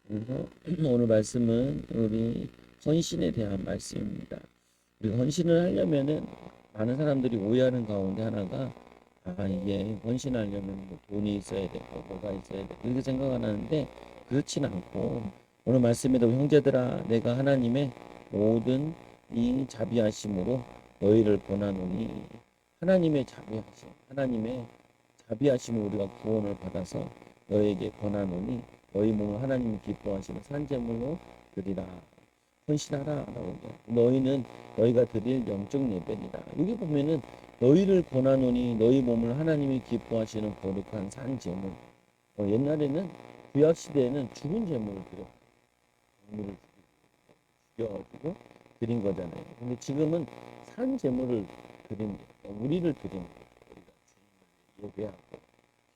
그래서 오늘 말씀은 우리 헌신에 대한 말씀입니다. 우리가 헌신을 하려면은 많은 사람들이 오해하는 가운데 하나가 이게 헌신하려면 뭐 돈이 있어야 되고 뭐가 있어야 되고 이렇게 생각을 하는데 그렇진 않고 오늘 말씀에도 형제들아 내가 하나님의 모든 이 자비하심으로 너희를 권하노니 하나님의 자비하심 하나님의 자비하심으로 우리가 구원을 받아서 너에게 권하노니 너희 몸을 하나님이 기뻐하시는 산제물로 드리라. 헌신하라라고 너희는 너희가 드릴 영적 예배니라. 여기 보면은 너희를 권하노니 너희 몸을 하나님이 기뻐하시는 거룩한 산 제물. 옛날에는 구약 시대에는 죽은 제물을 드려 동물을 죽여가지고 드린 거잖아요. 근데 지금은 산 제물을 드린 우리를 드린 거죠. 우리가 주님을 예배하고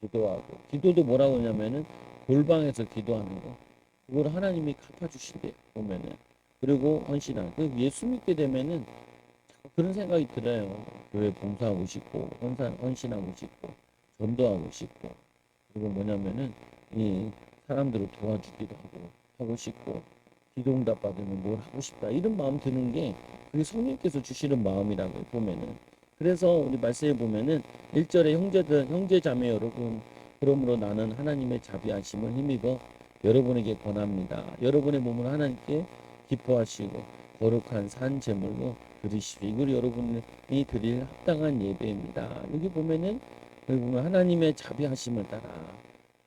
기도하고 기도도 뭐라고 하냐면은 골방에서 기도하는 거 그걸 하나님이 갚아주신대요 보면은 그리고 헌신하는 그 예수 믿게 되면은 그런 생각이 들어요. 교회 봉사하고 싶고 헌신하고 싶고 전도하고 싶고 그리고 뭐냐면은 이 사람들을 도와주기도 하고 싶고 기도응답 받으면 뭘 하고 싶다 이런 마음 드는 게 그게 성령께서 주시는 마음이라고 보면은 그래서 우리 말씀에 보면은 1절에 형제 자매 여러분 그러므로 나는 하나님의 자비하심을 힘입어 여러분에게 권합니다. 여러분의 몸을 하나님께 기뻐하시고 거룩한 산 제물로 드리시오. 이걸 여러분이 드릴 합당한 예배입니다. 여기 보면 하나님의 자비하심을 따라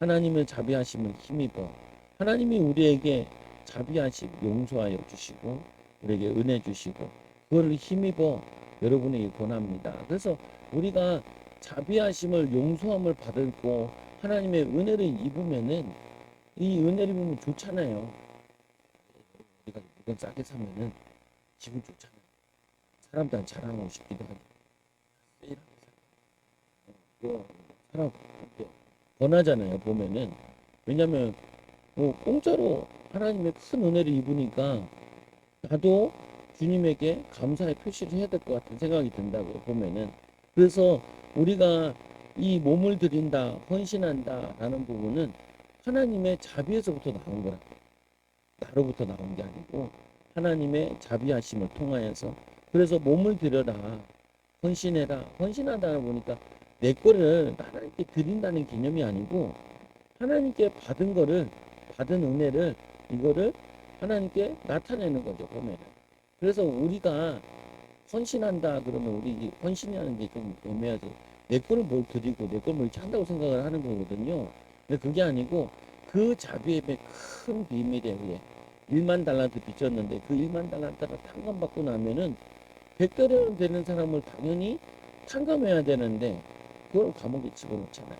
하나님의 자비하심을 힘입어 하나님이 우리에게 자비하심 용서하여 주시고 우리에게 은혜 주시고 그걸 힘입어 여러분에게 권합니다. 그래서 우리가 자비하심을 용서함을 받고 하나님의 은혜를 입으면은 이 은혜를 입으면 좋잖아요. 우리가 물건 싸게 사면은 기분 좋잖아요. 사람들한테 자랑하고 싶기도 하고 세일하게 사고 사람한테 권하잖아요. 보면은 왜냐면 공짜로 하나님의 큰 은혜를 입으니까 나도 주님에게 감사의 표시를 해야 될 것 같은 생각이 든다고요. 보면은 그래서 우리가 이 몸을 드린다, 헌신한다라는 부분은 하나님의 자비에서부터 나온 거라. 나로부터 나온 게 아니고 하나님의 자비하심을 통하여서 그래서 몸을 들여라, 헌신해라. 헌신하다 보니까 내 거를 하나님께 드린다는 개념이 아니고 하나님께 받은 은혜를 이거를 하나님께 나타내는 거죠. 보면. 그래서 우리가 헌신한다 그러면 우리 헌신이라는 게 좀 애매하죠. 내 거를 뭘 드리고 내 걸 뭘 찬다고 생각을 하는 거거든요. 근데 그게 아니고 그 자비의 큰 비밀에 의해 1만 달란트 빚졌는데 그 1만 달란트가 탕감받고 나면은 100달러 되는 사람을 당연히 탕감해야 되는데 그걸 감옥에 집어넣잖아요.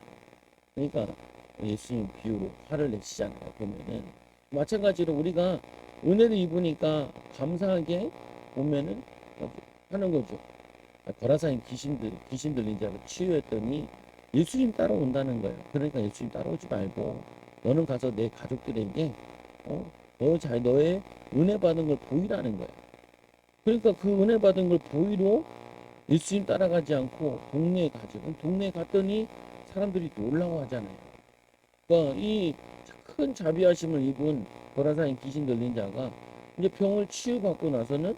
그러니까 예수님 비유로 화를 내시잖아요. 보면은 마찬가지로 우리가 은혜를 입으니까 감사하게 보면은 하는 거죠. 거라사인 귀신 들린 자를 치유했더니 예수님 따라온다는 거예요. 그러니까 예수님 따라오지 말고 너는 가서 내 가족들에게 너의 은혜 받은 걸 보이라는 거예요. 그러니까 그 은혜 받은 걸 보이로 예수님 따라가지 않고 동네에 가죠. 동네에 갔더니 사람들이 놀라워하잖아요. 그러니까 이 큰 자비하심을 입은 거라사인 귀신 들린 자가 이제 병을 치유받고 나서는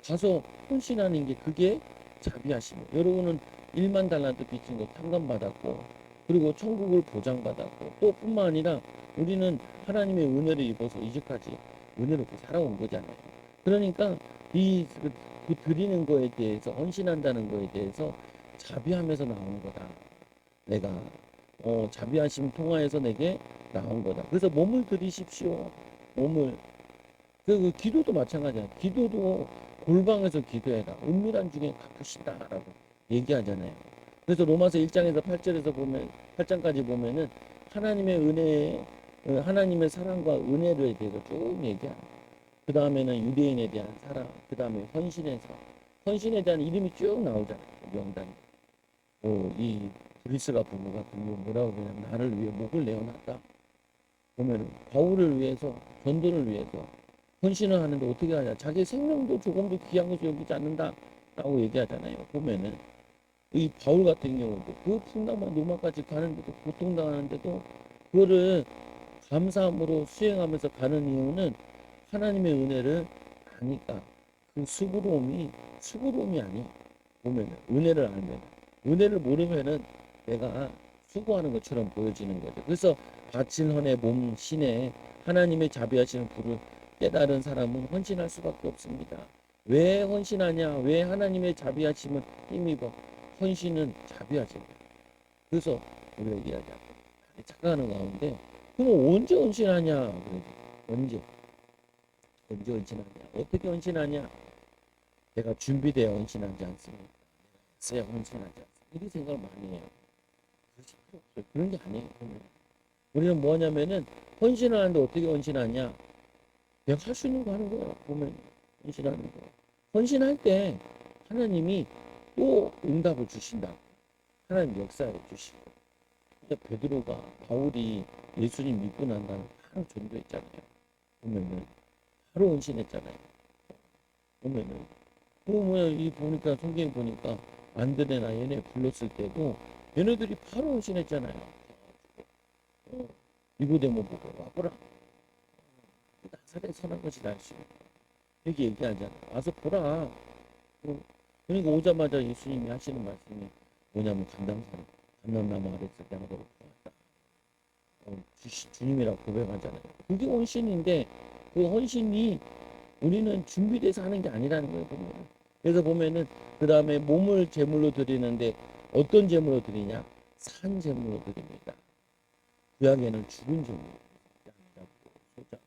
가서 헌신하는 게 그게 자비하심이에요. 여러분은 1만 달란트 빚진 거 탕감받았고 그리고 천국을 보장받았고 또 뿐만 아니라 우리는 하나님의 은혜를 입어서 이제까지 은혜롭게 살아온 거잖아요. 그러니까 그 드리는 거에 대해서 헌신한다는 거에 대해서 자비하면서 나오는 거다. 내가 자비하심 통하여서 내게 나온 거다. 그래서 몸을 드리십시오. 몸을 그 기도도 마찬가지야. 기도도 골방에서 기도해라. 은밀한 중에 갚으신다라고 얘기하잖아요. 그래서 로마서 1장에서 8절에서 보면 8장까지 보면은 하나님의 은혜, 하나님의 사랑과 은혜에 대해서 쭉 얘기하는. 그 다음에는 유대인에 대한 사랑, 그 다음에 헌신에 대한 이름이 쭉 나오잖아요. 명단이. 이 브리스가 부부 같은 경우 뭐라고 그러냐면 나를 위해 목을 내어놨다. 보면은 바울을 위해서 전도를 위해서 헌신을 하는데 어떻게 하냐? 자기 생명도 조금도 귀한 것을 여기지 않는다라고 얘기하잖아요. 보면은 이 바울 같은 경우도 그 풍랑만 로마까지 가는데도 고통당하는데도 그거를 감사함으로 수행하면서 가는 이유는 하나님의 은혜를 아니까. 그 수고로움이 아니야. 보면은 은혜를 알면, 은혜를 모르면은 내가 수고하는 것처럼 보여지는 거죠. 그래서 바친 헌의 몸 신에 하나님의 자비하시는 불을 깨달은 사람은 헌신할 수밖에 없습니다. 왜 헌신하냐? 왜 하나님의 자비하심을 힘입어? 헌신은 자비하십니다. 그래서 우리가 얘기하자. 착각하는 가운데, 그럼 언제 헌신하냐? 그러죠. 언제? 언제 헌신하냐? 어떻게 헌신하냐? 내가 준비되어 헌신하지 않습니다. 내가 있어야 헌신하지 않습니다. 이런 생각을 많이 해요. 그렇지 필요 없어요. 그런 게 아니에요. 우리는 뭐냐면은 헌신을 하는데 어떻게 헌신하냐? 내가 할 수 있는 거 하는 거예요. 보면 헌신하는 거. 헌신할 때 하나님이 또 응답을 주신다. 하나님 역사해 주시고. 그러니까 베드로가 바울이 예수님 믿고 난 다음에 바로 전도했잖아요. 보면은 바로 헌신했잖아요. 보면은 이 보니까 성경 보니까 안드레나 얘네 불렀을 때도 얘네들이 바로 헌신했잖아요. 니고데모 보고 와보라. 나사렛 선한 것이 날수 이렇게 얘기하잖아. 와서 보라. 그러니까 오자마자 예수님이 하시는 말씀이 뭐냐면 감람나무 아래서 내가 너를 보았다. 주님이라고 고백하잖아요. 그게 헌신인데 그 헌신이 우리는 준비돼서 하는 게 아니라는 거예요. 보면. 그래서 보면은 그 다음에 몸을 제물로 드리는데 어떤 제물로 드리냐? 산 제물로 드립니다. 구약에는 죽은 제물, 양 잡고 소 잡고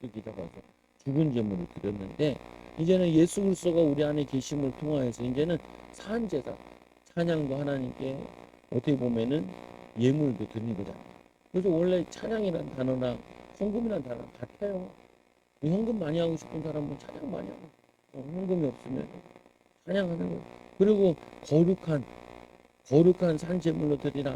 이렇게 잡아서 죽은 제물을 드렸는데 이제는 예수 그리스도가 우리 안에 계심을 통하여서 이제는 산 제사, 찬양도 하나님께 어떻게 보면은 예물도 드리는 거잖아요. 그래서 원래 찬양이라는 단어나 헌금이라는 단어 같아요. 헌금 많이 하고 싶은 사람은 찬양 많이 하고 헌금이 없으면 찬양하는 거예요. 그리고 거룩한 산 제물로 드리라.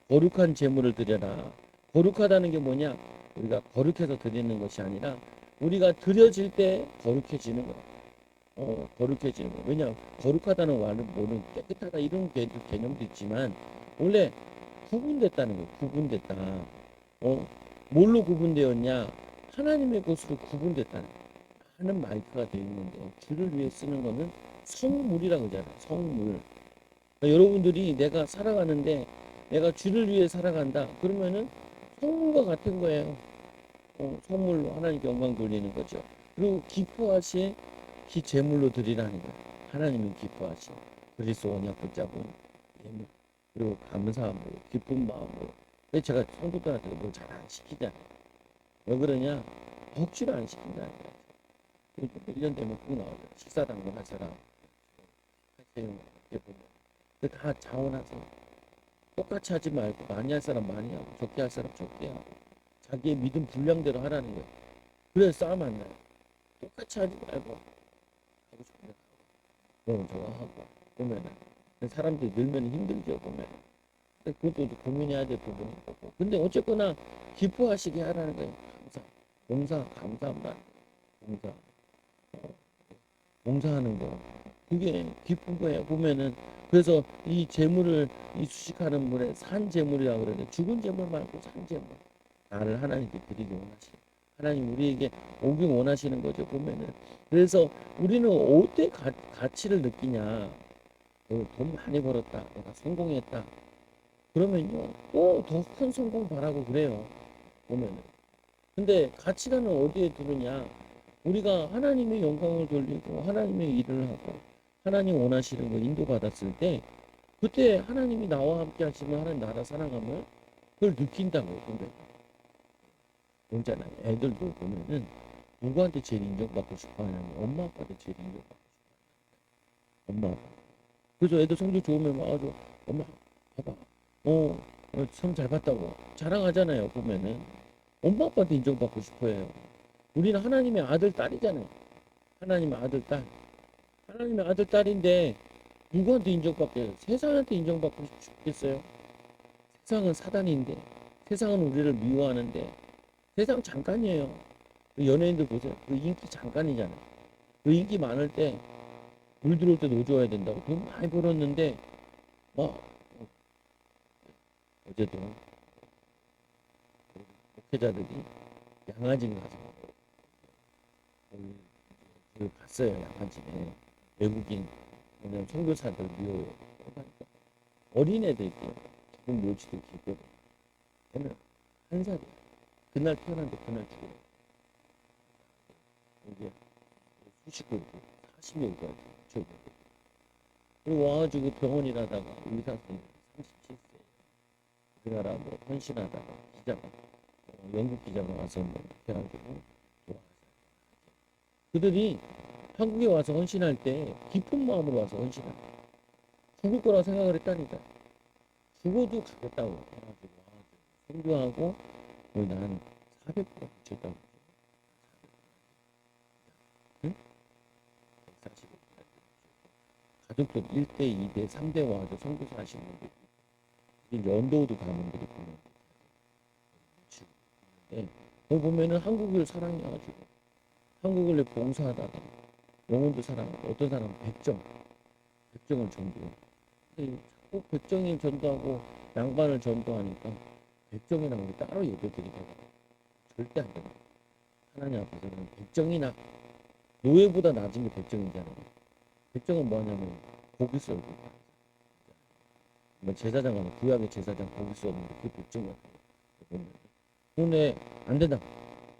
거룩한 제물을 드려라. 거룩하다는 게 뭐냐? 우리가 거룩해서 드리는 것이 아니라 우리가 드려질 때 거룩해지는 거예요. 거룩해지는 거예요. 왜냐? 거룩하다는 말은 뭐는 깨끗하다 이런 개념도 있지만 원래 구분됐다는 거예요. 구분됐다. 뭘로 구분되었냐? 하나님의 것으로 구분됐다는 거예요. 많은 마이크가 되어 있는데 주를 위해 쓰는 거는 성물이라고 하잖아요. 성물. 그러니까 여러분들이 내가 살아가는데 내가 주를 위해 살아간다. 그러면은 성물과 같은 거예요. 성물로 하나님께 영광 돌리는 거죠. 그리고 기뻐하시 제물로 드리라는 거예요. 하나님은 기뻐하시 그리스도 언약 붙잡은 예물 그리고 감사함으로 기쁜 마음으로. 근데 제가 성도들한테 뭘 잘 안 시키잖아요. 왜 그러냐? 억지로 안 시킨다는 거예요. 1년 되면 꼭 나오죠. 식사당번 할 사람 하세요. 근데 다 자원하세요. 똑같이 하지 말고 많이 할 사람 많이 하고 적게 할 사람 적게 하고 자기의 믿음 분량대로 하라는 거예요. 그래서 싸움 안 나요. 똑같이 하지 말고 하고 싶은 대로 하고 저거 하고 보면은 사람들이 늘면 힘들죠. 보면 그것도 고민해야 될 부분인 거고. 근데 어쨌거나 기뻐하시게 하라는 거예요. 봉사 감사합니다. 봉사 봉사하는 거 그게 기쁜 거예요. 보면은 그래서 이 재물을 이 수식하는 분의 산 재물이라고 그러는데 죽은 재물 말고 산 재물 나를 하나님께 드리기 원하시는 하나님 우리에게 오기 원하시는 거죠. 보면은 그래서 우리는 어때 가치를 느끼냐? 돈 많이 벌었다, 내가 성공했다. 그러면요 또 더 큰 성공 바라고 그래요. 보면은 근데 가치관은 어디에 두느냐? 우리가 하나님의 영광을 돌리고 하나님의 일을 하고 하나님 원하시는 거 인도받았을 때 그때 하나님이 나와 함께 하시면 하나님 나라 살아가면 그걸 느낀다고요. 근데 뭔잖아요. 애들도 보면은 누구한테 제일 인정받고 싶어 하냐면 엄마 아빠한테 제일 인정받고 싶어. 엄마 아빠. 그래서 애들 성적 좋으면 와가지고 엄마 봐봐. 참 잘 봤다고 자랑하잖아요. 보면은 엄마 아빠한테 인정받고 싶어 해요. 우리는 하나님의 아들 딸이잖아요. 하나님의 아들 딸. 하나님의 아들 딸인데 누구한테 인정받게 세상한테 인정받고 싶겠어요? 세상은 사단인데 세상은 우리를 미워하는데 세상 잠깐이에요. 그 연예인들 보세요. 그 인기 잠깐이잖아요. 그 인기 많을 때 물 들어올 때 노져야 된다고 돈 많이 벌었는데 어제도 목회자들이 양아지를 가서 갔어요. 양아지에 외국인 뭐냐면 선교사들 미워요. 그러니까 어린애들이 죽은 묘지도 기고 걔는 한 살이야. 그날 태어났는데 그날 죽어. 이게 수식을 40명까지 저기 그리고 와가지고 병원 일하다가 의사 선생님 37세 우리나라 뭐 헌신하다가 기자가 영국 기자가 와서 뭐 해가지고 돌아가서 그들이 한국에 와서 헌신할 때 깊은 마음으로 와서 헌신할 때 죽을 거라 생각을 했다니까. 죽어도 가겠다고 해가지고 와가지고 선교하고 거의 한 400%가 붙였다고. 응? 145. 가족들 1대, 2대, 3대 와서 선교사 하시는 분들 이제 언더우드 가문들이 보면 네. 거기 보면은 한국을 사랑해가지고 한국을 봉사하다가 영혼도 사랑하고 어떤 사람은 백정을 전도해. 근데 자꾸 백정이 전도하고 양반을 전도하니까 백정이랑 우리 따로 예배드리다가 절대 안 된다. 하나님 앞에서는 백정이나 노예보다 낮은 게 백정이잖아요. 백정은 뭐냐면 고기 썰고 뭐 제사장 가면 구약의 제사장 고기 썰는데 그게 백정 같은 거. 근데 안 된다.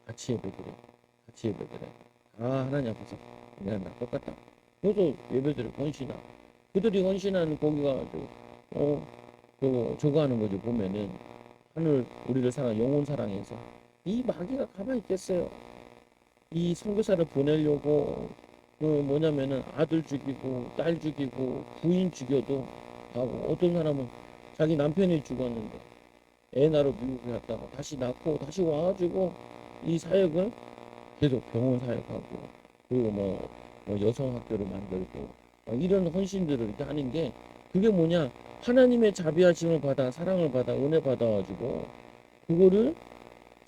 같이 예배드려. 같이 예배드려. 하나님 앞에서 그냥 나 똑같다. 그래서 예배드려 헌신하. 그들이 헌신하는 고기가 저거 하는 거지 보면은 하늘 우리를 사랑 영혼 사랑해서 이 마귀가 가만히 있겠어요. 이 선교사를 보내려고 그 뭐냐면은 아들 죽이고 딸 죽이고 부인 죽여도 하고 어떤 사람은 자기 남편이 죽었는데 애 낳으러 미국에 갔다가 다시 낳고 다시 와가지고 이 사역을 계속 병원 사역하고 그리고 뭐 여성 학교를 만들고 이런 헌신들을 이렇게 하는 게 그게 뭐냐 하나님의 자비하심을 받아 사랑을 받아 은혜 받아가지고 그거를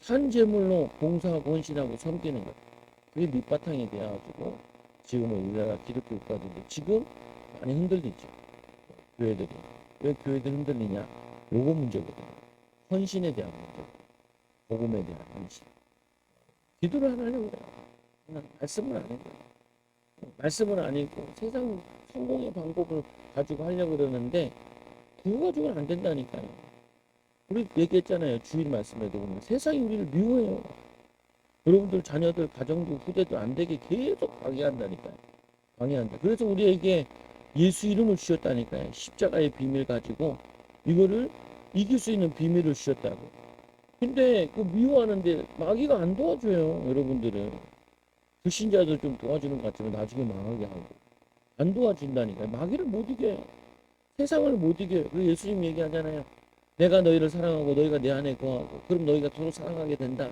산 제물로 봉사하고 헌신하고 섬기는 거야. 그게 밑바탕이 돼가지고 지금은 우리나라 기독교 국가들도 지금 많이 흔들리죠. 교회들이 왜 교회들 흔들리냐 요거 문제거든요. 헌신에 대한 문제, 복음에 대한 헌신. 기도를 안 하려고 그래요. 그냥 말씀을 안 해요. 말씀을 안 읽고 세상 성공의 방법을 가지고 하려고 그러는데 그거 가지고는 안 된다니까요. 우리 얘기했잖아요. 주일 말씀에도 보면 세상이 우리를 미워해요. 여러분들 자녀들 가정도 후대도 안 되게 계속 방해한다니까요. 방해한다. 그래서 우리에게 예수 이름을 주셨다니까요. 십자가의 비밀 가지고 이거를 이길 수 있는 비밀을 주셨다고. 근데 그 미워하는데 마귀가 안 도와줘요. 여러분들은. 불신자들 좀 도와주는 것 같지만 나중에 망하게 하고. 안 도와준다니까요. 마귀를 못 이겨요. 세상을 못 이겨요. 그리고 예수님 얘기하잖아요. 내가 너희를 사랑하고 너희가 내 안에 거하고 그럼 너희가 서로 사랑하게 된다.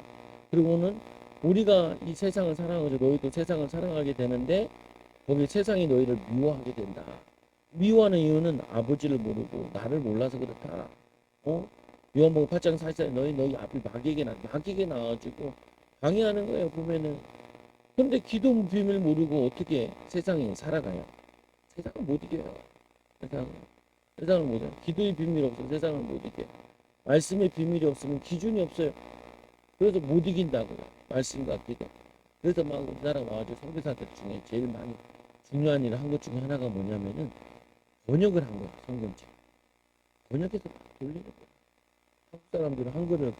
그리고는 우리가 이 세상을 사랑하고 너희도 세상을 사랑하게 되는데 거기 세상이 너희를 미워하게 된다. 미워하는 이유는 아버지를 모르고 나를 몰라서 그렇다. 요한복음 8장 4절에 너희 앞에 마귀에게 나와가지고 방해하는 거예요. 보면은. 근데 기도 비밀 모르고 어떻게 세상에 살아가요? 세상을 못 이겨요. 세상을 못 이겨요. 기도의 비밀 없으면 세상을 못 이겨요. 말씀의 비밀이 없으면 기준이 없어요. 그래서 못 이긴다고요. 말씀과 기도. 그래서 막 우리나라 와가지고 선교사들 중에 제일 많이 중요한 일을 한 것 중에 하나가 뭐냐면은 번역을 한 거예요. 성경책. 번역해서 돌리는 거예요. 한국 사람들은 한글을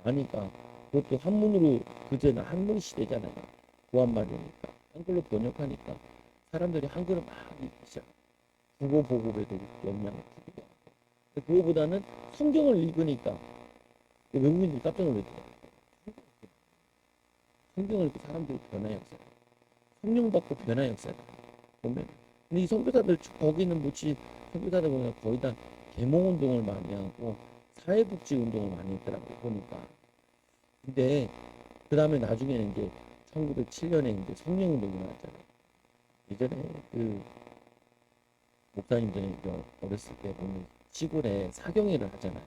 아니까 그것도 한문으로 그제는 한문 시대잖아요. 구한말이니까 한글로 번역하니까 사람들이 한글을 막 읽기 시작. 국어 보급에도 영향을 주기도 하고. 그거보다는 성경을 읽으니까 외국인들이 깜짝 놀랐더라고요. 성경을 읽고 사람들이 변화 역사. 성령 받고 변화 역사다. 보면. 근데 이 선교사들 거기는 뭐지 선교사들 보면 거의 다 계몽운동을 많이 하고 사회복지 운동을 많이 했더라고요. 보니까. 근데 그 다음에 나중에는 이제 1907년에 이제 성령운동이 나왔잖아요. 예전에 그 목사님들이 어렸을 때 보면 시골에 사경회를 하잖아요.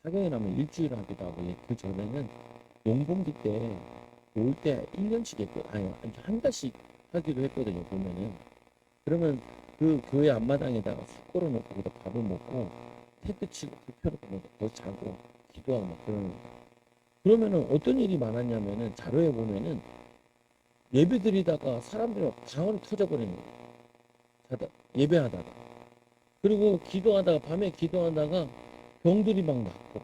사경회 하면 일주일 하기도 하고 그 전에는 농번기 때 올 때 1년씩 했고 아니 한 달씩 하기도 했거든요. 보면은 그러면 그 교회 앞마당에다가 숯 걸어놓고 거기다 밥을 먹고 텐트 치고 불 펴놓고 거기 자고 기도하고 막 그러는 거예요. 그러면은 어떤 일이 많았냐면은 자료에 보면은 예배 드리다가 사람들이 막 방언이 터져버리는 거예요. 예배하다가. 그리고 기도하다가 밤에 기도하다가 병들이 막 낫고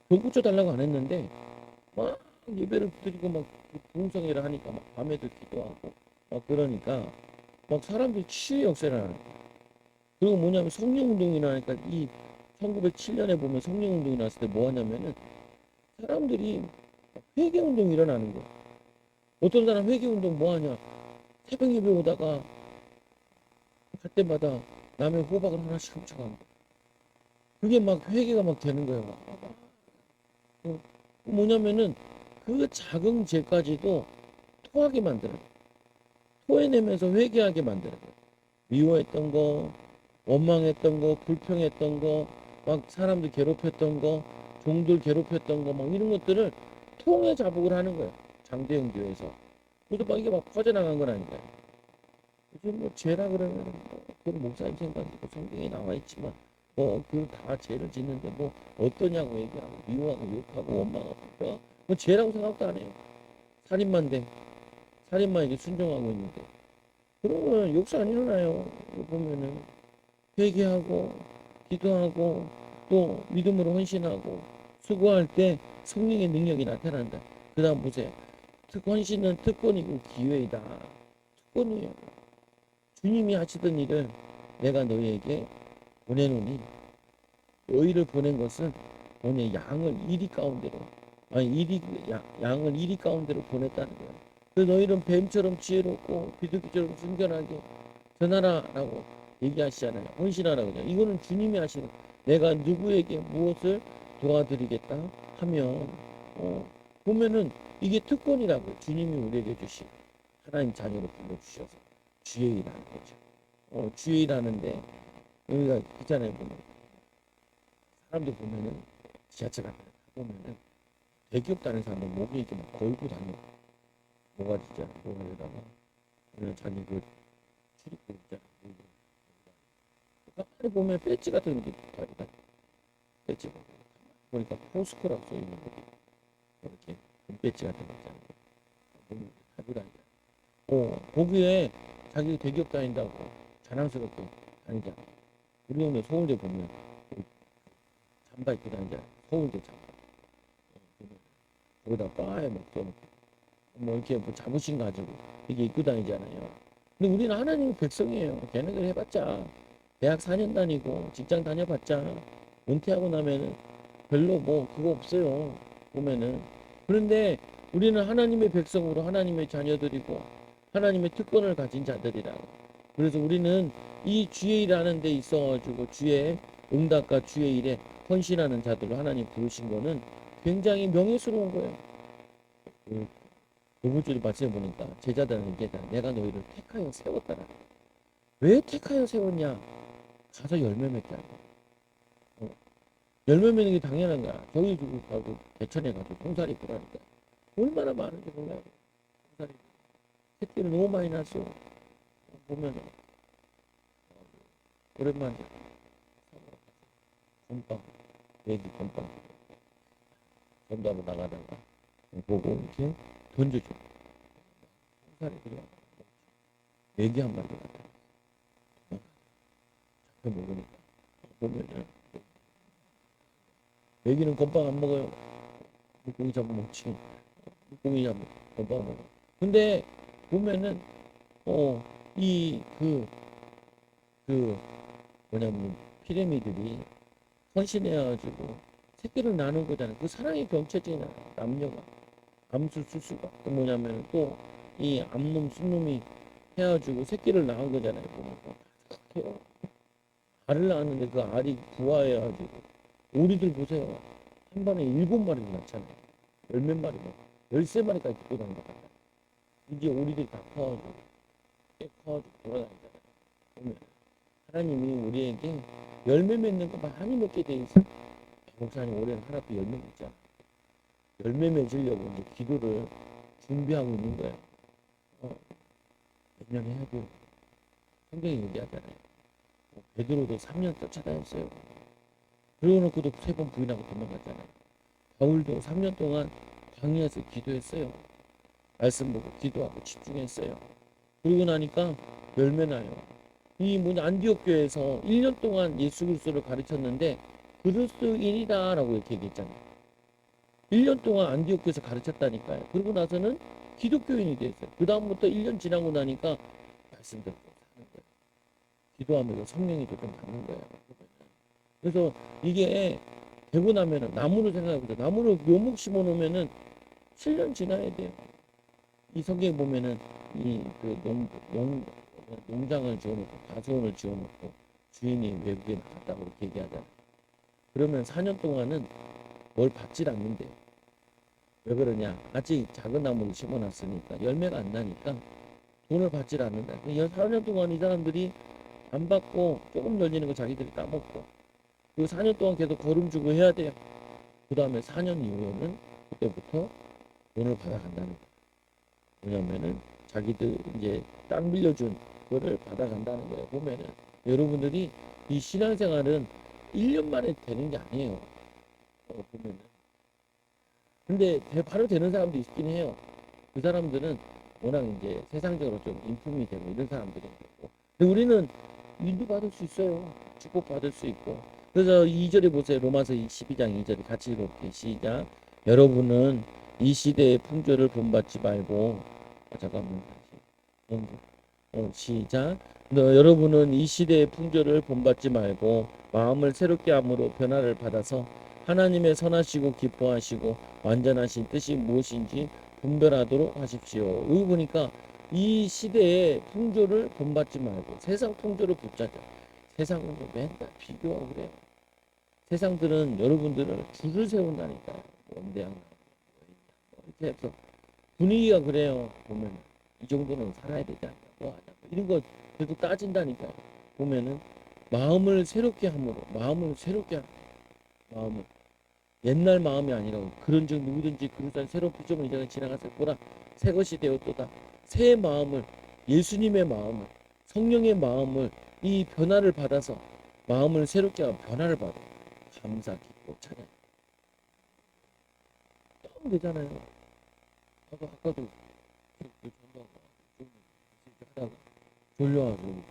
병 고쳐달라고 안 했는데 막 예배를 드리고 막 부흥성회를 하니까 막 밤에도 기도하고 막 그러니까 막 사람들이 치유의 역사를 하는 거예요. 그리고 뭐냐면 성령운동이 나니까 이 1907년에 보면 성령운동이 났을 때 뭐 하냐면은 사람들이 회개운동이 일어나는 거예요. 어떤 사람 회개운동 뭐 하냐? 새벽 예배 오다가 갈 때마다 남의 호박을 하나씩 훔쳐가는 거예요. 그게 막 회개가 막 되는 거예요. 어, 뭐냐면은 그 작은 죄까지도 토하게 만들어요. 토해내면서 회개하게 만들어요. 미워했던 거, 원망했던 거, 불평했던 거, 막 사람들 괴롭혔던 거, 종들 괴롭혔던 거, 막 이런 것들을 통해 자복을 하는 거예요. 장대영 교회에서. 그래서 막 이게 막 퍼져나간 건 아닌가요? 요즘 뭐 죄라 그러면 뭐 그건 목사님 생각이고 성경에 나와 있지만 뭐 그 다 죄를 짓는데 뭐 어떠냐고 얘기하고 미워하고 욕하고 원망하고 불평하고 뭐 죄라고 생각도 안 해요. 살인마인데 살인마에게 순종하고 있는데 그러면 욕사 안 일어나요. 이거 보면은 회개하고 기도하고 또 믿음으로 헌신하고 수고할 때 성령의 능력이 나타난다. 그 다음 보세요. 헌신은 특권이고 기회이다. 특권이에요. 주님이 하시던 일을 내가 너희에게 보내노니 너희를 보낸 것은 너희 양을 이리 가운데로 양을 이리 가운데로 보냈다는 거예요. 그래서 너희는 뱀처럼 지혜롭고 비둘기처럼 순결하게 전하라라고 얘기하시잖아요. 헌신하라고 그냥. 이거는 주님이 하시는 내가 누구에게 무엇을 도와드리겠다 하면 보면은 이게 특권이라고요. 주님이 우리에게 주신 하나님 자녀로 불러주셔서 주의 일하는 거죠. 주의 일하는데 여기가 있잖아요. 보면 사람들 보면은 지하철 앞에 보면은 대기업 다니는 사람들 목에 이렇게 막 걸고 다녀. 뭐가 진짜 목에다가 자기 그 출입국 있잖아. 가만히 보면 배지 같은 게 달다. 배지 보니까 포스코라고 써 있는 거 이렇게 배지 같은 거 있잖아. 보면 달고 다니잖아. 거기에 자기 대기업 다닌다고 자랑스럽게 다니잖아. 우리 동네 서울대 보면 잠바 입고 다니잖아. 서울대 잠바. 거기다 바에 뭐 이렇게 뭐 자부심 가지고 이게 입고 다니잖아요. 근데 우리는 하나님의 백성이에요. 걔네들 해봤자 대학 4년 다니고 직장 다녀봤자 은퇴하고 나면은 별로 뭐 그거 없어요. 보면은. 그런데 우리는 하나님의 백성으로 하나님의 자녀들이고 하나님의 특권을 가진 자들이라. 그래서 우리는 이 주의 일하는 데 있어가지고 주의 응답과 주의 일에 헌신하는 자들로 하나님 부르신 거는 굉장히 명예스러운 거예요. 이번 주에 말씀해 보니까 제자들은 얘기했다. 내가 너희를 택하여 세웠다라. 왜 택하여 세웠냐? 가서 열매 맺게 하는 거야. 열매 맺는 게 당연한 거야. 저희 주고 가고 대천에 가서 송사리 보라니까 얼마나 많은지 몰라요. 송사리 새끼를 너무 많이 낳았어. 보면은 오랜만에 건빵 애기 건빵 전도하고 나가다가 보고 이렇게 던져줘. 송사리 그래. 애기 한 마리 같아. 잡혀 먹으니까 보면은 애기는 건빵 안 먹어요. 물고기 잡아 먹지. 물고기 잡아 건빵 먹어. 근데 보면은 이 뭐냐면 피라미드들이 헌신해가지고 새끼를 나눈 거잖아요. 그 사랑의 경체잖아. 남녀가 암수 수수가 또 뭐냐면 또 이 암놈 순놈이 해가지고 새끼를 낳은 거잖아요. 보면 알을 낳았는데 그 알이 부화해가지고 오리들 보세요. 한 번에 7마리를 낳잖아요. 열 몇 마리, 13마리까지 듣고 다닌다. 이제 오리들이 다 커가지고 꽤 커가지고 돌아다니잖아요. 보면 하나님이 우리에게 열매 맺는 거 많이 먹게 돼 있어. 목사님 올해는 하나도 열매 맺자. 열매 맺으려고 이제 기도를 준비하고 있는 거예요. 몇 년 해야 돼요. 성경이 얘기하잖아요. 베드로도 3년 쫓아다녔어요. 그러고 놓고도 3번 부인하고 도망갔잖아요. 바울도 3년 동안 광야에서 기도했어요. 말씀 보고 기도하고 집중했어요. 그러고 나니까 열매 나요. 이 뭐냐 안디옥 교회에서 1년 동안 예수 그리스도를 가르쳤는데 그리스도인이다라고 이렇게 얘기했잖아요. 1년 동안 안디옥 교회에서 가르쳤다니까요. 그러고 나서는 기독교인이 됐어요. 그 다음부터 1년 지나고 나니까 말씀대로 사는 거예요. 기도하면서 성령이 좀 받는 거예요. 그래서 이게 되고 나면은 나무를 생각해보세요. 나무를 묘목 심어 놓으면은 7년 지나야 돼요. 이 성경에 보면은 이그 농장을 지어놓고 가수원을 지어놓고 주인이 외국에 나갔다고 이렇게 얘기하잖아요. 그러면 4년 동안은 뭘 받질 않는데요. 왜 그러냐? 아직 작은 나무를 심어놨으니까 열매가 안 나니까 돈을 받질 않는다. 4년 동안 이 사람들이 안 받고 조금 열리는 거 자기들이 따먹고 그 4년 동안 계속 거름 주고 해야 돼요. 그 다음에 4년 이후에는 그때부터 돈을 받아간다는 거예요. 왜냐면은 자기들 이제 땅 빌려준 거를 받아간다는 거예요. 보면은 여러분들이 이 신앙생활은 1년 만에 되는 게 아니에요. 보면은. 근데 바로 되는 사람도 있긴 해요. 그 사람들은 워낙 이제 세상적으로 좀 인품이 되고 이런 사람들인 거고. 근데 우리는 인도받을 수 있어요. 축복받을 수 있고. 그래서 2절에 보세요. 로마서 12장 2절에 같이 읽어볼게요. 시작. 여러분은 이 시대의 풍조를 본받지 말고 잠깐만 시작. 여러분은 이 시대의 풍조를 본받지 말고 마음을 새롭게 함으로 변화를 받아서 하나님의 선하시고 기뻐하시고 완전하신 뜻이 무엇인지 분별하도록 하십시오. 여기 보니까 이 시대의 풍조를 본받지 말고 세상 풍조를 붙잡자. 세상은 맨날 비교하고 그래요. 세상들은 여러분들을 줄을 세운다니까요. 원대한 이렇게 해서 분위기가 그래요. 보면 이 정도는 살아야 되지 않냐, 뭐 하냐, 이런 거 계속 따진다니까요. 보면은 마음을 새롭게 함으로 마음을 새롭게 마음을 옛날 마음이 아니라 그런즉 누구든지 그릇한 새로운 피조물 이제는 지나가서 보라 새 것이 되었도다. 새 마음을 예수님의 마음을 성령의 마음을 이 변화를 받아서 마음을 새롭게 하고 변화를 받아 감사 기뻐 찬양 너무 되잖아요. 아까도 전도하고 하다가 졸려가지고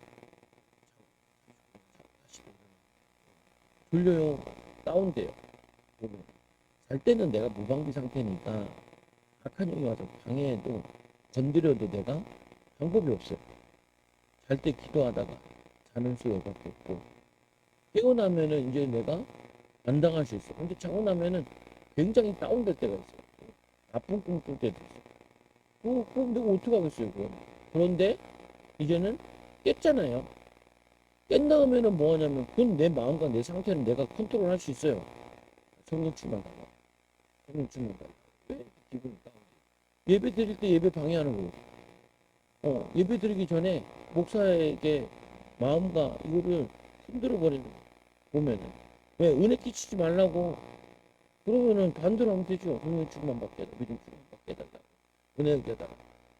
졸려요. 다운돼요. 잘 때는 내가 무방비 상태니까 악한 영이 와서 방해해도 건드려도 내가 방법이 없어요. 잘 때 기도하다가 자는 수밖에 없고 깨어나면은 이제 내가 안 당할 수 있어. 근데 자고 나면은 굉장히 다운될 때가 있어요. 나쁜 꿈 꿀 때도 있어요. 그럼 내가 어떻게 하겠어요, 그건. 그런데 이제는 깼잖아요. 깬 다음에는 뭐 하냐면 그건 내 마음과 내 상태는 내가 컨트롤 할 수 있어요. 성령 충만하고 성령 충만하고 왜 기분이 다운돼? 예배 드릴 때 예배 방해하는 거예요. 예배 드리기 전에 목사에게 마음과 이거를 흔들어 버리는 거예요. 보면은 왜 은혜 끼치지 말라고 그러면은 반대로 하면 되죠. 성령 충만 받게 해달라, 믿음 충만 받게 해달라, 은혜 깨달아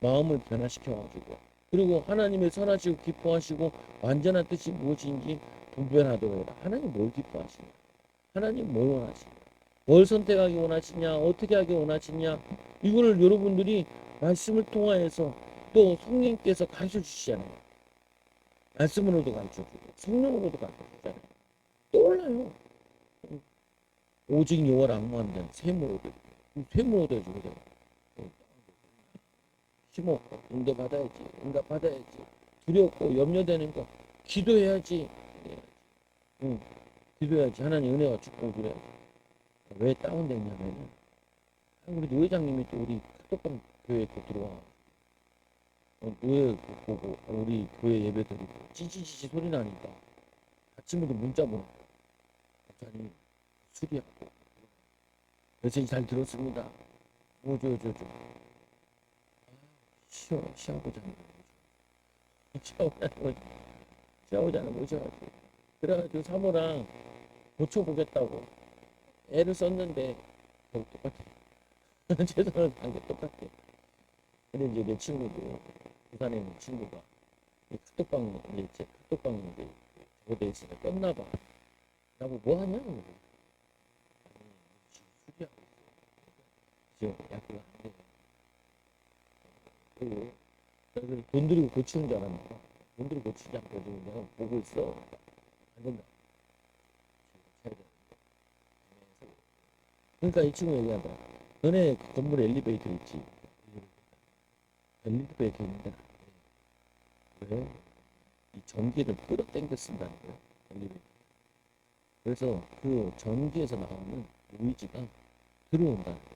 마음을 변화시켜가지고 그리고 하나님의 선하시고 기뻐하시고 완전한 뜻이 무엇인지 분별하도록 해라. 하나님 뭘 기뻐하시냐? 하나님 뭘 원하시냐? 뭘 선택하기 원하시냐? 어떻게 하기 원하시냐? 이거를 여러분들이 말씀을 통하여서 또 성령께서 가르쳐 주시잖아요. 말씀으로도 가르쳐 주고 성령으로도 가르쳐 주잖아요. 떠올라요. 오직 여호와를 앙무하는 자는 샘을 얻어. 샘을 얻어주고 내가 힘없고 응답 받아야지. 응답 받아야지. 두렵고 염려되는 거 기도해야지. 응, 기도해야지. 하나님 은혜와 축복을 드려야지. 왜 다운됐냐면은 우리 노 회장님이 또 우리 카톡방 교회에 또 들어와. 노예 보고 우리 교회 예배 드리고 찌찌찌찌 소리 나니까 아침부터 문자 보내. 목사님 수리하고 메시지 잘 들었습니다. 뭐저저저 시하고 자는 거죠. 시하고 자는 거셔가지고 그래가지고 사모랑 고쳐보겠다고 애를 썼는데 결국 똑같아. 최선을 다한 게 똑같아. 근데 이제 내 친구도 부산에 있는 친구가 카톡방 이제 제 카톡방 이제 저거 돼 있으니까 꼈나 봐. 나보고 뭐 하냐? 아니 수리하고 있어. 지금 약간 안 돼요. 그리고 그래서 돈 들이고 고치는 줄 알았는데 돈 들이고 고치지 않고 지금 내가 보고 있어. 안 된다. 지금 고쳐야 돼. 그러니까 이 친구 얘기하더라. 너네 그 건물 엘리베이터 있지? 엘리베이터 있는데 왜? 이 전기를 끌어당겨 쓴다는 거야. 엘리베이터. 그래서 그 전기에서 나오는 노이즈가 들어온다는 거야.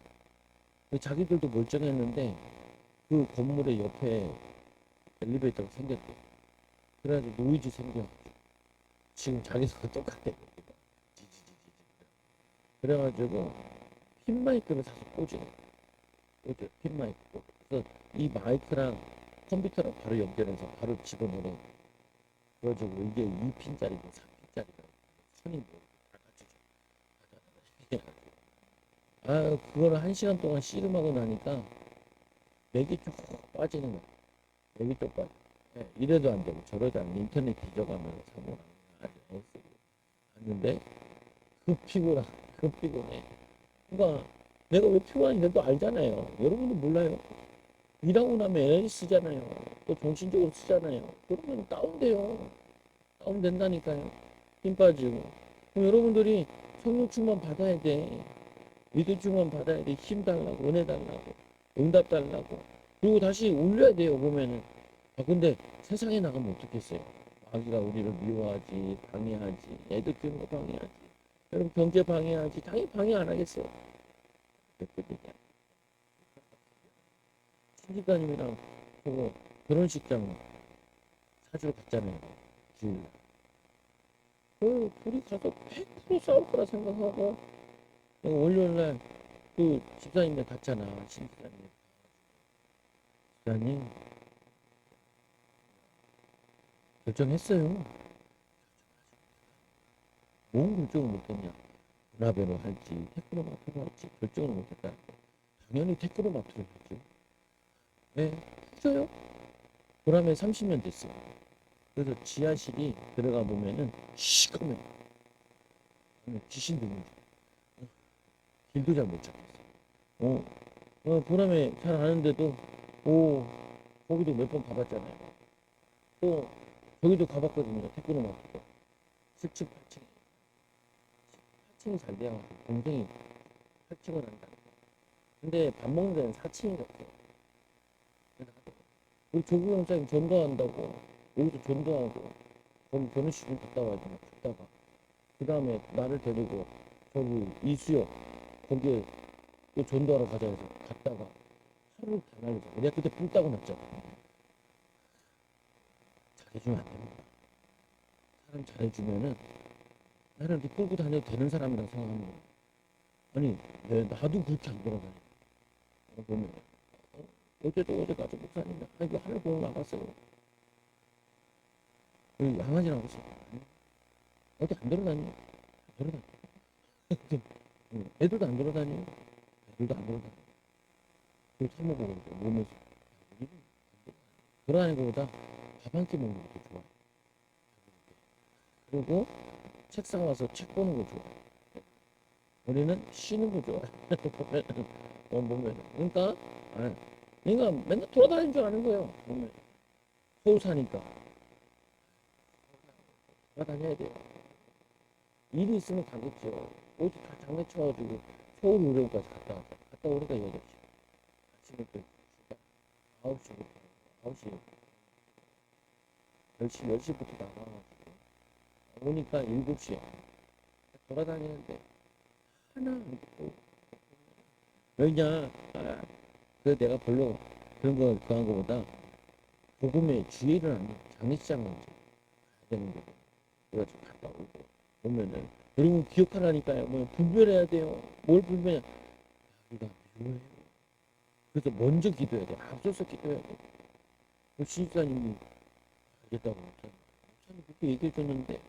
자기들도 멀쩡했는데 그 건물의 옆에 엘리베이터가 생겼대. 그래가지고 노이즈 생겨가지고 지금 자기도 똑같대. 지지지지. 그래가지고 핀 마이크를 사서 꽂아. 핀 마이크. 그래서 이 마이크랑 컴퓨터랑 바로 연결해서 바로 집어넣어. 그래가지고 이게 2핀짜리고 3핀짜리가 선이 뭐다 갖춰져. 아, 그거를 1시간 동안 씨름하고 나니까 맥이 쭉 빠지는 거야. 맥이 쭉 빠져. 예, 이래도 안 되고 저래도 안 돼. 인터넷 뒤져가면서 사고 나는 아주 애쓰고 왔는데 그 피곤해. 그러니까 내가 왜 피곤한지도 알잖아요. 여러분도 몰라요. 일하고 나면 에너지 쓰잖아요. 또 정신적으로 쓰잖아요. 그러면 다운돼요. 다운된다니까요. 힘 빠지고. 그럼 여러분들이 성령충만 받아야 돼. 위도충만 받아야 돼. 힘 달라고, 은혜 달라고, 응답 달라고. 그리고 다시 올려야 돼요, 보면은. 아, 근데 세상에 나가면 어떻겠어요? 마귀가 우리를 미워하지, 방해하지, 애들 키우는 거 방해하지. 여러분 경제 방해하지. 당연히 방해 안 하겠어요. 그랬거든요. 신지가님이랑 저거 결혼식장 사주러 갔잖아요. 주일. 그 둘이 가서 100% 싸울 거라 생각하고 내가 월요일날 그 집사님네 갔잖아. 신집사님. 집사님 결정했어요. 뭔 결정을 못했냐. 문화배로 할지 테크노마트로 할지 결정을 못했다. 당연히 테크노마트로 했죠. 왜? 후져요. 보람에 30년 됐어요. 그래서 지하실이 들어가 보면은 시커매. 귀신 들린 줄. 길도 잘 못 찾겠어. 보람에 잘 아는데도 오 거기도 몇 번 가봤잖아요. 또 저기도 가봤거든요. 테크노마트도 17, 8층. 8층이 잘 돼야 동생이 8층을 한다. 근데 밥 먹는 데는 4층이 없어요. 우리 조국 영사님 전도한다고 여기도 전도하고 거기 결혼식을 갔다 와야 되나 갔다가 그 다음에 나를 데리고 저기 이수역 거기에 또 전도하러 가자 해서 갔다가 하루를 다 날리자. 내가 그때 뿔 따고 났잖아. 잘해주면 안 됩니다. 사람 잘해주면은 나는 이렇게 끌고 다녀도 되는 사람이라고 생각합니다. 아니 나도 그렇게 안 돌아다녀. 보면 어제도 어제까지 목사님 이거 하늘 보고 나갔어요. 양아지라고 했어. 어디 안 돌아다녀. 안 돌아다녀. 애들도 안 돌아다녀. 애들도 안 돌아다녀. 그걸 처먹고 몸에서 돌아다니는 것보다 밥 한 끼 먹는 것도 좋아. 그리고 책상 와서 책 보는 거 좋아. 우리는 쉬는 거 좋아. 보면 그러니까 그러니까 맨날 돌아다니는 줄 아는 거예요. 보면 서울 사니까 돌아다녀야 돼요. 일이 있으면 가겠죠. 어디 다 장례쳐가지고 서울 의료원까지 갔다 오니까 8시. 아침에 또 9시부터 9시 10시부터 나가가지고 오니까 7시에 돌아다니는데 하나 안 듣고 왜냐 그 내가 별로 그런 거 그한 거보다 복음의 주의를 하는 장례식장 먼저 가야 되는 거고 그래가지고 갔다 오고 보면은 여러분 기억하라니까요. 뭐 분별해야 돼요. 뭘 분별해? 우리가 미워해요. 그래서 먼저 기도해야 돼. 앞서서 기도해야 돼. 그 신사님이 알겠다고 목사님 그렇게 얘기해 줬는데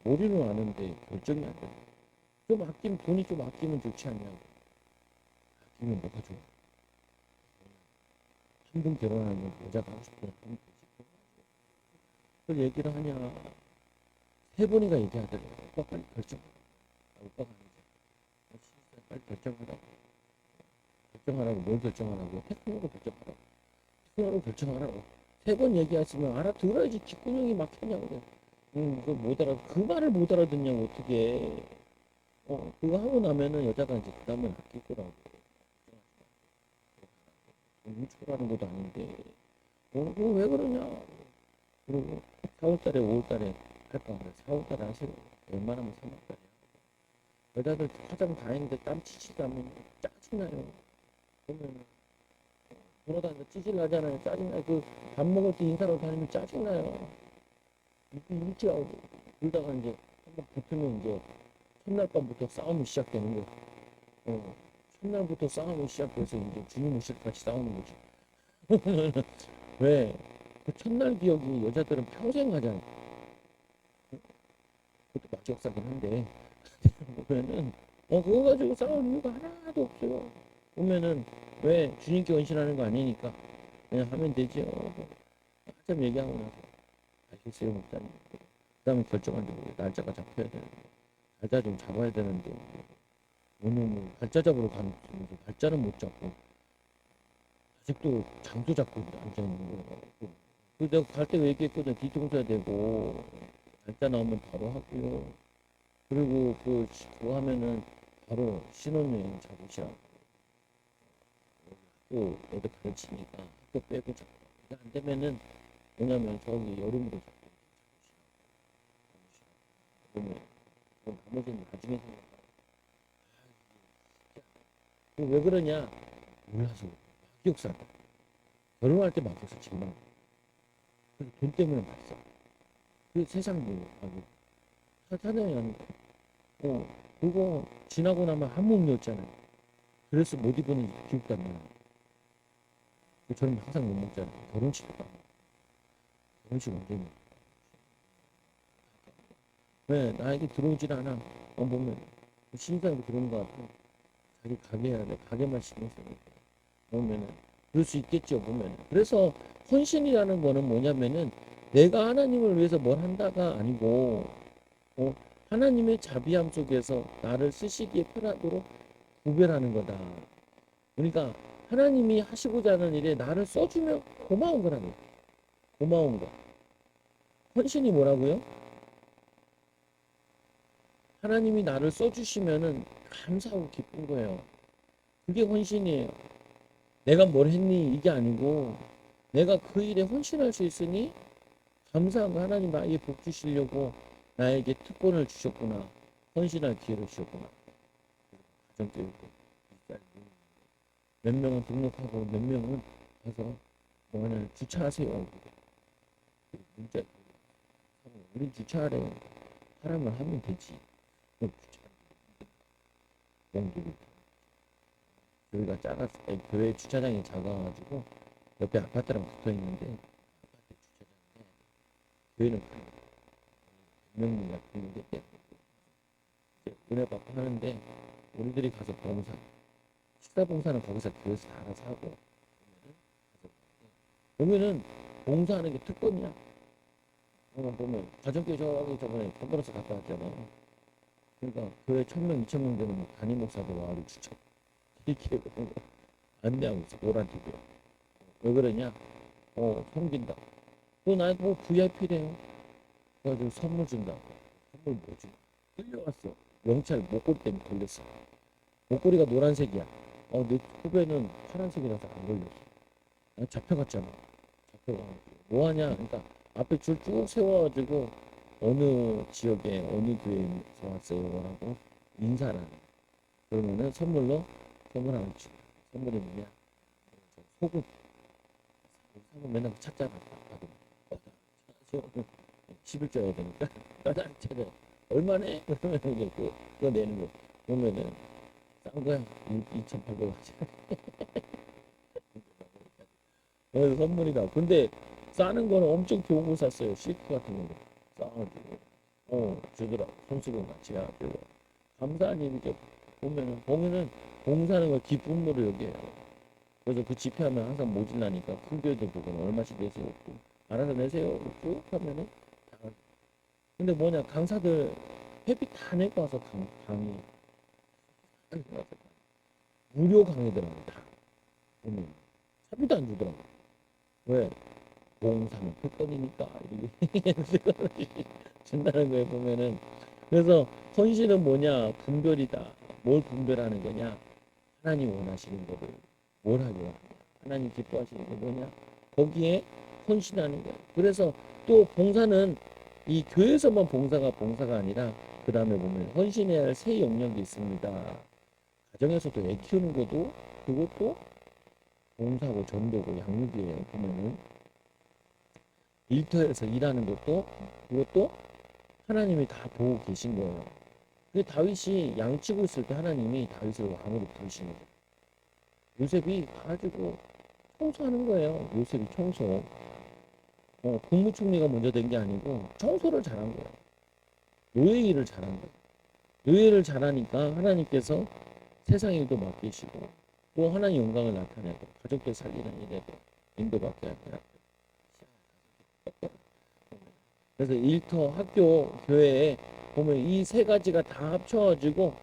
머리는 아는데 결정이 안 돼. 좀 아끼면 돈이 좀 아끼면 좋지 않냐고. 아끼면 뭐가 좋아? 한 번 결혼하면 여자가 하고 싶은 하면 되지. 그걸 얘기를 하냐? 세 번이가 얘기하더래요. 오빠 빨리 결정하라. 오빠가 아니지. 빨리 결정하라고. 결정하라고. 뭘 결정하라고? 테크노로 결정하라고. 테크노로 결정하라고. 3번 얘기하시면 알아들어야지. 귓구녕이 막혔냐고. 그걸 못 알아. 그 말을 못 알아듣냐고 어떻게. 그거 하고 나면은 여자가 이제 그 다음엔 아낄 거라고. 훔쳐가는 것도 아닌데. 그거 왜 그러냐. 그리고 4월달에 5월달에 할까. 4월달에 하시고 웬만하면 3월달에. 여자들 화장 다 했는데 땀 치지도 않으면 짜증나요. 그러면 돌아다니면서 찌질 나잖아요. 짜증나요. 그 밥 먹을 때 인사로 다니면 짜증나요. 일찍 하고 그러다가 이제 한번 붙으면 이제 첫날 밤부터 싸움이 시작되는 거예요. 첫날부터 싸움이 시작돼서 이제 주무실 같이 싸우는 거죠. 왜? 그 첫날 기억이 여자들은 평생 가잖아. 그것도 막역사긴 한데 보면은 그거 가지고 싸울 이유가 하나도 없어요. 보면은 왜 주님께 헌신하는 거 아니니까 그냥 하면 되죠. 한참 얘기하고 나서 알겠어요 목사님. 그 다음에 결정한데 날짜가 잡혀야 되는데 날짜 좀 잡아야 되는데 오늘 뭐 발자 잡으러 가는 발자는 못 잡고 아직도 장도 잡고 앉아 있는 거예요. 그 내가 갈 때 얘기했거든. 뒤통수야 되고 날짜 나오면 바로 하고요. 그리고 그거 하면은 바로 신혼여행 잡으시라고. 또 애들 가르치니까 학교 빼고 잡고. 안 되면은 뭐냐면 저기 여름으로 잡고 잡으시라고. 그러면 나머지는 나중에 생각하라. 왜 그러냐? 몰라서 막역사다. 결혼할 때 막역사 정말. 그래서 돈 때문에 봤어. 그 세상 뭐 하고 사단이 아니고 그거 지나고 나면 한 몸이었잖아요. 그래서 못 입은 기억도 안 나요. 저는 항상 못 먹잖아요. 결혼식도 안 먹고. 결혼식 언제 먹고. 왜 나에게 들어오질 않아. 보면 신사로 들어온 것 같고 자기 가게 해야 돼. 가게만 신경 쓰니까. 보면은 그럴 수 있겠죠. 보면은. 그래서 헌신이라는 거는 뭐냐면은 내가 하나님을 위해서 뭘 한다가 아니고 하나님의 자비함 속에서 나를 쓰시기에 편하도록 구별하는 거다. 그러니까 하나님이 하시고자 하는 일에 나를 써주면 고마운 거라는 거예요. 고마운 거. 헌신이 뭐라고요? 하나님이 나를 써주시면은 감사하고 기쁜 거예요. 그게 헌신이에요. 내가 뭘 했니? 이게 아니고 내가 그 일에 헌신할 수 있으니 감사하고 하나님 나에게 복 주시려고 나에게 특권을 주셨구나. 헌신할 기회를 주셨구나. 가정교육도 몇 명은 등록하고 몇 명은 가서 뭐냐면 주차하세요. 문자 우린 주차하래. 사람을 하면 되지. 주차 용도로 교회가 작았을 때 교회 주차장이 작아가지고 옆에 아파트랑 붙어 있는데 아파트 주차장인데 교회는 몇 명이나 있는데 이제 은혜 받고 하는데 우리들이 가서 봉사 식사 봉사는 거기서 교회에서 다 알아서 하고 보면은 봉사하는 게 특권이야. 보면 가정교회 저기 저번에 컨퍼런스 갔다 왔잖아. 그러니까 교회 1000명, 2000명 되는 담임 목사들 와가지고 추천 이렇게 안내하고 있어. 노란 TV에. 왜 그러냐? 섬긴다. 또 나한테 뭐 VIP래요. 그래가지고 선물 준다고. 선물 뭐지? 끌려왔어. 명찰 목걸이 때문에 걸렸어. 목걸이가 노란색이야. 내 후배는 파란색이라서 안 걸렸어. 나 잡혀갔잖아. 잡혀가가지고. 뭐하냐? 그러니까 앞에 줄 쭉 세워가지고 어느 지역에 어느 교회에서 왔어요 라고 인사를 하는. 그러면은 선물로 선물 하나 주고. 선물이 뭐냐? 소금. 소금 맨날 찾잖아. 나도 11조야 되니까 따닥 찾아. 얼마네? 그러면 이제 그거 내는 거 보면은 싼 거야. 2,800원짜리. 그래서 선물이다. 근데 싸는 거는 엄청 좋은 거 샀어요. 실크 같은 거 싸가지고 주더라. 손수건 같이 해가지고 감사한 일이죠. 보면은 봉사하는 걸 기쁨으로 여겨요. 그래서 그 집회하면 항상 모질라니까 큰 교회들 보고는 얼마씩 내세요. 알아서 내세요. 쭉 하면은 다. 근데 뭐냐 강사들 회비 다 내고 와서 강의 무료 강의들하고 다. 차비도 안 주더라고. 왜? 봉사는 특권이니까 이렇게 준다는 거에 보면은. 그래서 헌신은 뭐냐? 분별이다. 뭘 분별하는 거냐? 하나님 원하시는 거를 뭘 하려 하냐? 하나님 기뻐하시는 게 뭐냐? 거기에 헌신하는 거예요. 그래서 또 봉사는 이 교회에서만 봉사가 아니라 그 다음에 보면 헌신해야 할 새 영역이 있습니다. 가정에서도 애 키우는 것도 그것도 봉사고 전도고 양육이에요. 보면은 일터에서 일하는 것도 그것도 하나님이 다 보고 계신 거예요. 그 다윗이 양치고 있을 때 하나님이 다윗을 왕으로 부르신 거죠. 요셉이 가지고 청소하는 거예요. 요셉이 청소. 국무총리가 먼저 된 게 아니고 청소를 잘한 거예요. 노예 일을 잘한 거예요. 노예 일을 잘하니까 하나님께서 세상 일도 맡기시고 또 하나님 영광을 나타내고 가족들 살리는 일에도 인도받게 하고. 그래서 일터, 학교, 교회에 보면 이 세 가지가 다 합쳐가지고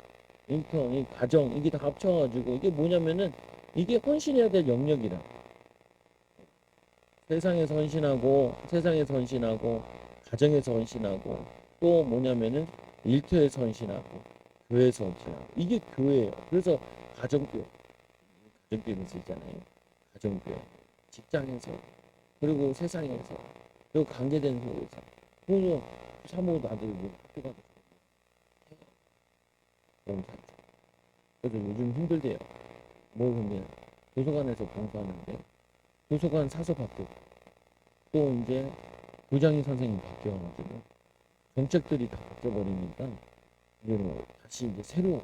일터, 이 가정 이게 다 합쳐가지고 이게 뭐냐면은 이게 헌신해야 될 영역이라. 세상에서 헌신하고 가정에서 헌신하고 또 뭐냐면은 일터에서 헌신하고 교회에서 헌신하고 이게 교회예요. 그래서 가정교회는 쓰잖아요. 가정교회, 직장에서 그리고 세상에서 그리고 관계된 속에서 그래서 사모 나들 학교가 봉사. 그래서 요즘 힘들대요. 뭘 보면 도서관에서 봉사하는데 도서관 사서 바뀌고 또 이제 교장님 선생님 바뀌어가지고 정책들이 다 바뀌어버리니까 이제 뭐 다시 이제 새로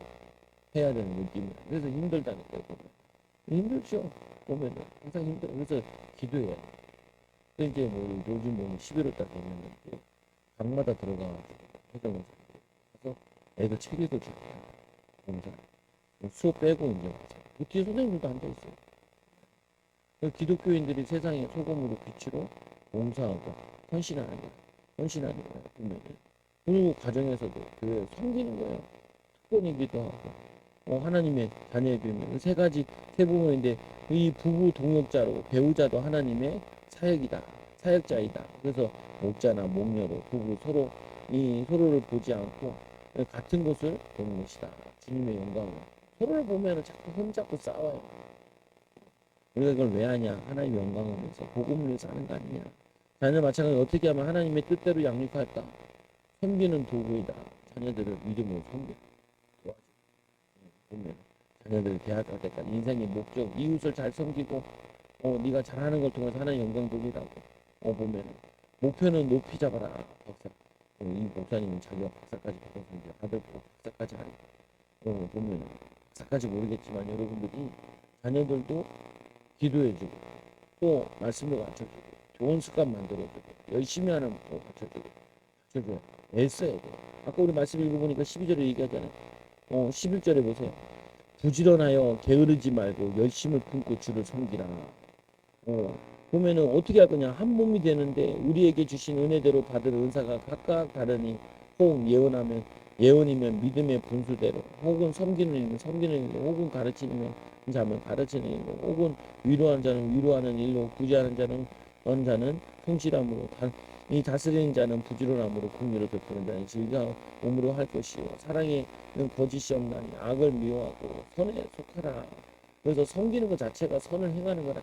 해야 되는 느낌이야. 그래서 힘들다는 거예요. 보면 힘들죠. 보면은 항상 힘들어. 그래서 기도해. 또 이제 뭐 요즘 뭐 11월 달 되면 방마다 들어가가지고 회장을 가서 애들 책 읽어주고 봉사 수업 빼고 이제 와서 그 뒤에 선생님들도 앉아있어요. 기독교인들이 세상의 소금으로 빛으로 봉사하고 헌신하는 거예요. 헌신하는 거예요. 보면은 그리고 가정에서도 교회 섬기는 거예요. 특권이기도 하고 하나님의 자녀의 비밀 세 가지 세 부분인데 이 부부 동역자로 배우자도 하나님의 사역이다. 사역자이다. 그래서 목자나 목녀로 부부 서로를 보지 않고 같은 것을 보는 것이다. 주님의 영광을 서로를 보면 자꾸 흠잡고 싸워요. 우리가 이걸 왜 하냐? 하나님 영광을 위해서 복음을 위해서 하는 거 아니냐? 자녀 마찬가지로 어떻게 하면 하나님의 뜻대로 양육할까? 섬기는 도구이다. 자녀들을 믿음으로 섬겨 도와줘. 보면 자녀들 대학 갈 때까지 인생의 목적, 이웃을 잘 섬기고 네가 잘하는 걸 통해서 하나님 영광 돌리라고. 보면 목표는 높이 잡아라. 박사. 이 목사님은 자기가 박사까지 받았는데 아들 보고 박사까지 하리고. 보면 박사까지 모르겠지만 여러분들이 자녀들도 기도해주고 또 말씀도 가르쳐주고 좋은 습관 만들어주고 열심히 하는 거 가르쳐주고 애써야 돼. 아까 우리 말씀 읽어보니까 12절에 얘기하잖아요. 11절에 보세요. 부지런하여 게으르지 말고 열심을 품고 주를 섬기라. 보면은 어떻게 할 거냐. 한 몸이 되는데 우리에게 주신 은혜대로 받을 은사가 각각 다르니 혹 예언이면 믿음의 분수대로 혹은 섬기는 일이면 섬기는 일로 혹은 가르치는 자면 가르치는 일로 혹은 위로하는 자는 위로하는 일로 구제하는 자는 성실함으로 이 다스리는 자는 부지런함으로 긍휼을 베푸는 자는 즐거움으로 할 것이요 사랑에는 거짓이 없나니 악을 미워하고 선에 속하라. 그래서 섬기는 것 자체가 선을 행하는 거라.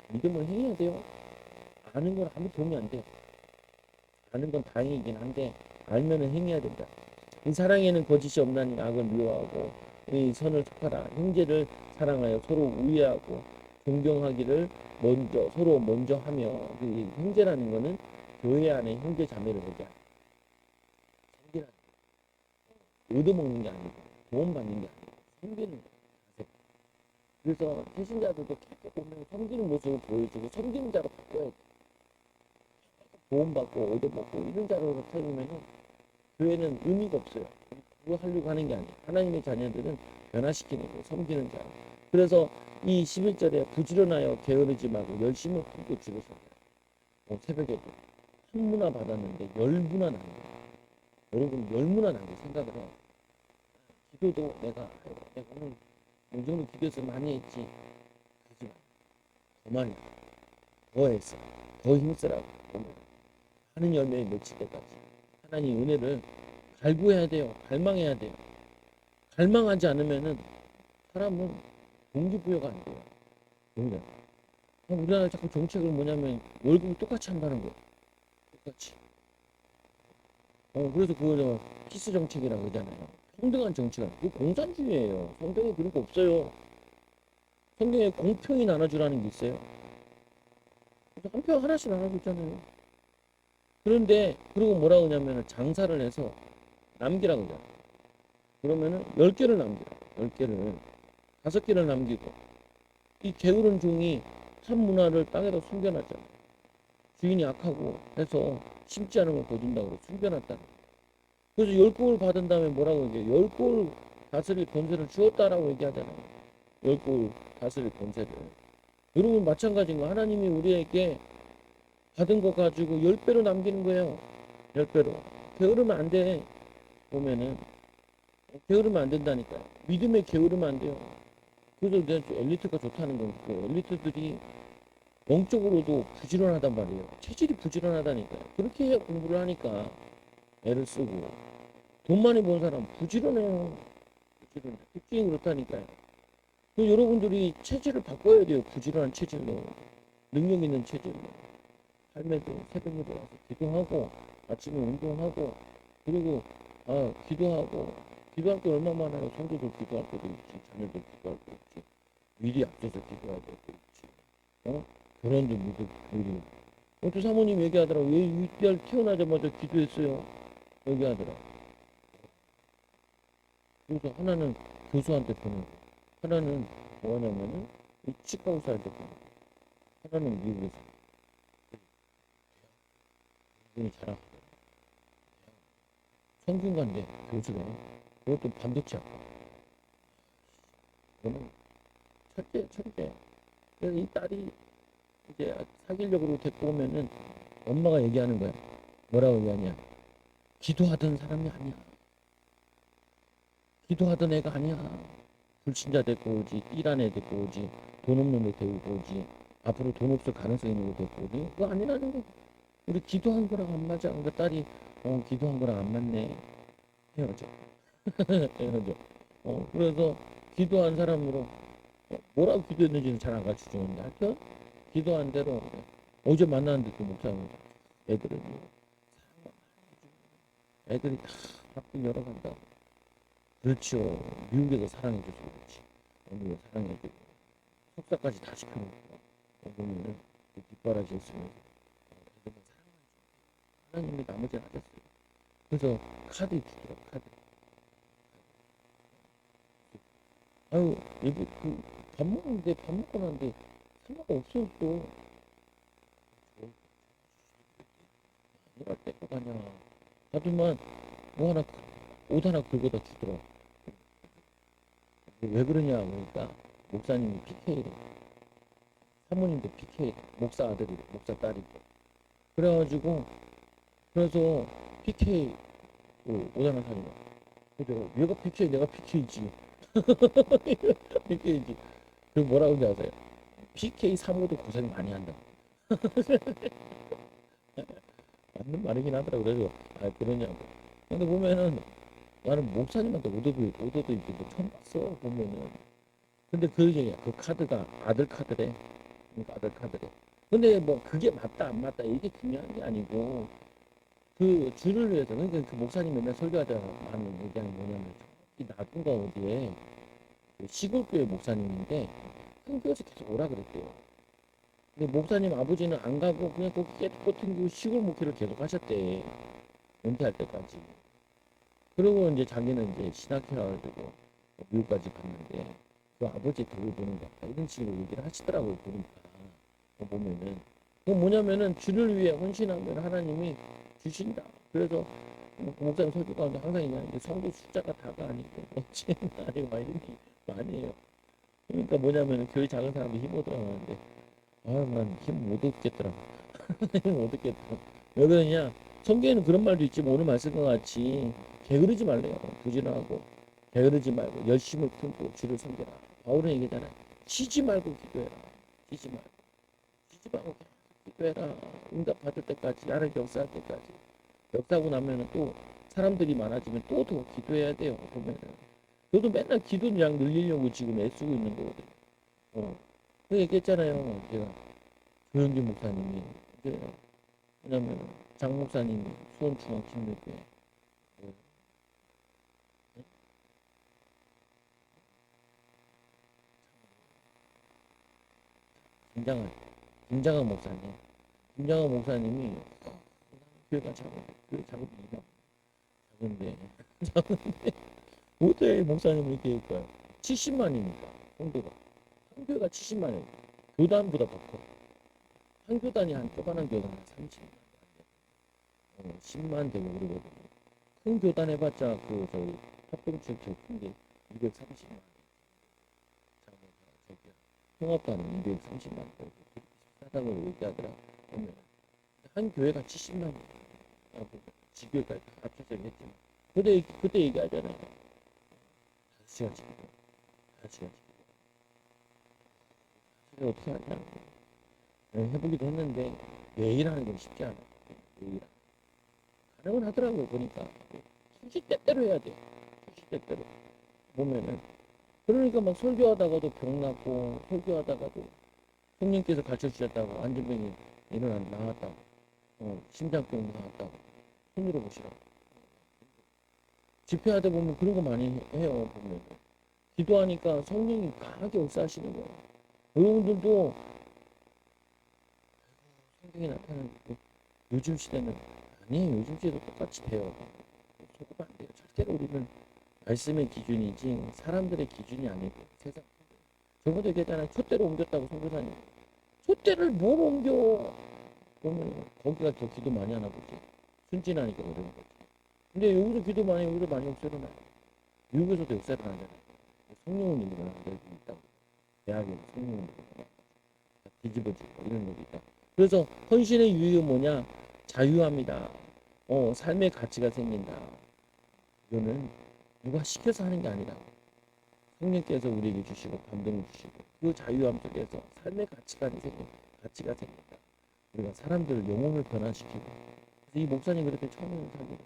믿음을 행해야 돼요. 아는 건 아무 도움이 안 돼요. 아는 건 다행이긴 한데 알면은 행해야 된다. 이 사랑에는 거짓이 없나니 악을 미워하고 이 선을 속하라. 형제를 사랑하여 서로 우애하고 존경하기를 서로 먼저 하며 이 형제라는 거는 교회 안에 형제 자매를 얘기하는 섬기라는 얻어먹는 게 아니고 도움받는 게 아니고 섬기는 거예요. 그래서 배신자들도 계속 보면 섬기는 모습을 보여주고 섬기는 자로 바꿔야 돼. 도움받고 얻어먹고 이런 자로 살면은 교회는 의미가 없어요. 그거 하려고 하는 게 아니에요. 하나님의 자녀들은 변화시키는 거 섬기는 자. 그래서 이 11절에 부지런하여 게으르지 말고 열심을 품고 주를 섬겨라. 새벽에도 한 문화 받았는데 10문화 난 거예요. 여러분 10문화 난 거 생각을 해요. 기도도 내가 오늘 이 정도 기도해서 많이 했지. 그러지 마. 더 많이, 더 했어, 더 힘쓰라고. 보면 하는 열매에 맺힐 때까지 하나님 은혜를 갈구해야 돼요. 갈망해야 돼요. 갈망하지 않으면은 사람은 동기부여가 안 돼요. 동기. 우리나라 자꾸 정책을 뭐냐면 월급을 똑같이 한다는 거예요. 똑같이. 그래서 그거 피스 정책이라고 그러잖아요. 평등한 정치가 그 공산주의예요. 성경에 그런 거 없어요. 성경에 공평히 나눠주라는 게 있어요. 그래서 한 표 하나씩 나눠줬잖아요. 그런데 그리고 뭐라고 하냐면 장사를 해서 남기라고 그러잖아요. 그러면은 10개를 남기라. 10개를 5개를 남기고 이 게으른 종이 한 문화를 땅에다 숨겨놨잖아요. 주인이 악하고 해서 심지 않은 걸 거둔다고 숨겨놨다는 거예요. 그래서 10골 받은 다음에 뭐라고 얘기해요? 10골 다스릴 권세를 주었다라고 얘기하잖아요. 10골 다스릴 권세를. 여러분 마찬가지인 거 하나님이 우리에게 받은 거 가지고 10배로 남기는 거예요. 10배로. 게으르면 안 돼. 보면은 게으르면 안 된다니까요. 믿음에 게으르면 안 돼요. 그래서 내가 엘리트가 좋다는 건 그 엘리트들이 영적으로도 부지런하단 말이에요. 체질이 부지런하다니까요. 그렇게 해야 공부를 하니까 애를 쓰고 돈 많이 번 사람 부지런해요. 부지런해. 특징이 그렇다니까요. 그 여러분들이 체질을 바꿔야 돼요. 부지런한 체질로. 능력 있는 체질로. 삶에도 새벽에 와서 기도하고 아침에 운동하고 그리고 기도하고 기도할 게 얼마 많아요. 성도들 기도할 때도 있지. 자녀들 기도할 때 있지. 미리 앞서서 기도할 때도 있지. 결혼도 미리. 또 사모님 얘기하더라고. 왜 이때 태어나자마자 기도했어요. 얘기하더라. 그래서 하나는 교수한테 보내고 하나는 뭐하냐면은 치과 의사한테 보내고 하나는 미국에서 분이 자랑하더라고. 성균관대 교수가 그것도 반도체 학과. 그거는 철제. 그래서 이 딸이 이제 사귀려고 데리고 오면은 엄마가 얘기하는 거야. 뭐라고 얘기하냐. 기도하던 사람이 아니야. 기도하던 애가 아니야. 불신자 데리고 오지. 띠란 애 데리고 오지. 돈 없는 애 데리고 오지. 앞으로 돈 없을 가능성이 있는 거 데리고 오지. 그거 아니라는 거. 우리 기도한 거랑 안 맞아. 그 딸이 기도한 거랑 안 맞네. 헤어져. 헤어져. 그래서 기도한 사람으로 뭐라고 기도했는지는 잘 안 가르쳐주는데 하여튼 기도한 대로 어제 만났는데 또 목사님 애들은 애들이 다 학교 열어간다. 그렇죠. 미국에서 사랑해줘서 그렇지. 미국에 사랑해주고 속사까지 다 시켜놓고 보면은 뒷바라지 했으면서 애들은 사랑하죠. 하나님이 나머지는 하셨어요. 그래서 카드 주더라고 카드. 아유 여기 밥 먹는데 밥 먹고 나는데 생각 없어요 또. 이럴 때가 가냐. 하지만 뭐 하나 옷 하나 긁어다 주더라고. 왜 그러냐 그러니까 목사님이 PK래. 사모님도 PK 목사 아들이 목사 딸이고. 그래가지고 그래서 PK 옷 하나 사주라. 그죠? 얘가 PK 내가 PK지. PK지. 그 뭐라고 하는지 아세요? PK 사모도 고생 많이 한다. 맞는 말이긴 하더라고. 그래서 그러냐고. 근데 보면은 나는 목사님한테 오더도 입고 처음 봤어 보면은. 근데 그 얘기야. 그 카드가 아들 카드래. 그러니까 아들 카드래. 근데 뭐 그게 맞다 안 맞다 이게 중요한 게 아니고 그 주를 위해서 그러니까 그 목사님 맨날 설교하다 하는 얘기하는 뭐냐면 이 나둔가 어디에 그 시골교회 목사님인데 큰 교회에서 계속 오라 그랬대요. 근데 목사님 아버지는 안 가고 그냥 거기 깨끗 튕기고 시골 목회를 계속 하셨대. 은퇴할 때까지. 그리고 이제 자기는 이제 신학해가지고 미국까지 갔는데 그 아버지 덕을 보는 것 같다. 이런 식으로 얘기를 하시더라고요. 보니까. 보면은. 그 뭐냐면은 주를 위해 헌신하면 하나님이 주신다. 그래서 목사님 설교 가운데 항상 얘기하는데 성도 숫자가 다가 아니고 어찌 많이 와 있니 많이 해요. 그러니까 뭐냐면 교회 작은 사람이 힘 얻어 하는데 난 힘 못 얻겠더라. 힘 못 얻겠더라. 왜 그러냐? 성경에는 그런 말도 있지. 뭐 오늘 말씀과 같이 게으르지 말래요. 부지런하고 게으르지 말고 열심을 품고 주를 섬겨라. 바울은 얘기잖아. 쉬지 말고 기도해라. 쉬지 말고. 하지 말고 계속 기도해라. 응답 받을 때까지, 하나님 역사할 때까지. 역사하고 나면은 또 사람들이 많아지면 또 더 기도해야 돼요. 보면은. 저도 맨날 기도량 늘리려고 지금 애쓰고 있는 거거든요. 그 얘기했잖아요. 제가 조영기 목사님이 이제 왜냐면 장 목사님이 수원중앙침례교회 뭐, 굉장한 굉장한 목사님, 굉장한 목사님이 교회가 교회 작업이 이만 작은데 작은데 어떻게 목사님을 이렇게 할까요? 70만이니까 성도가 한 교회가 70만이에요. 교단보다 더 커. 한 교단이 한 조그만한 교단 한 30만, 10만 되고 그러거든요. 큰 교단 해봤자 그 저희 합동축 저큰게 230만. 저기야. 통합하는 230만. 그렇게 비슷하다고 얘기하더라. 보면 한 교회가 70만. 지교까지 다 합쳐서 했지만. 그때 얘기하잖아요. 5시간씩. 5시간씩. 어떻게 하냐는 거예요. 해보기도 했는데 매일 하는 건 쉽지 않아요. 매일. 가능은 하더라고요. 보니까. 수시때때로 해야 돼요. 수시때때로. 보면은. 그러니까 막 설교하다가도 병 났고, 설교하다가도 성령께서 가르쳐 주셨다고, 안전병이 나왔다고, 심장병 나왔다고, 손으로 보시라고. 집회하다 보면 그런 거 많이 해요. 보면. 기도하니까 성령이 강하게 역사하시는 거예요. 여러분들도 성경이 나타나는 요즘 시대는 아니에요. 요즘 시대도 똑같이 돼요. 속으면 안 돼요. 절대로 우리는 말씀의 기준이지 사람들의 기준이 아니고 세상. 저번에 얘기했잖아요. 촛대로 옮겼다고 선교사님. 촛대를 뭘 옮겨? 보면 거기가 더 기도 많이 하나 보지. 순진하니까 그러는 거지. 근데 여기서 기도 많이 여기서 많이 역사를 나요. 미국에서도 역사를 하잖아요. 성령을 일어나는 데도 있다고. 대학에 성령을 일어나 뒤집어지고 이런 일이 있다. 그래서 헌신의 유익은 뭐냐? 자유합니다. 삶의 가치가 생긴다. 이거는 누가 시켜서 하는 게 아니라 성령께서 우리에게 주시고 감동을 주시고 그 자유함 속에서 삶의 가치가 생긴다. 우리가 사람들을 영혼을 변화시키고 그래서 이 목사님 그렇게 처음에는 자기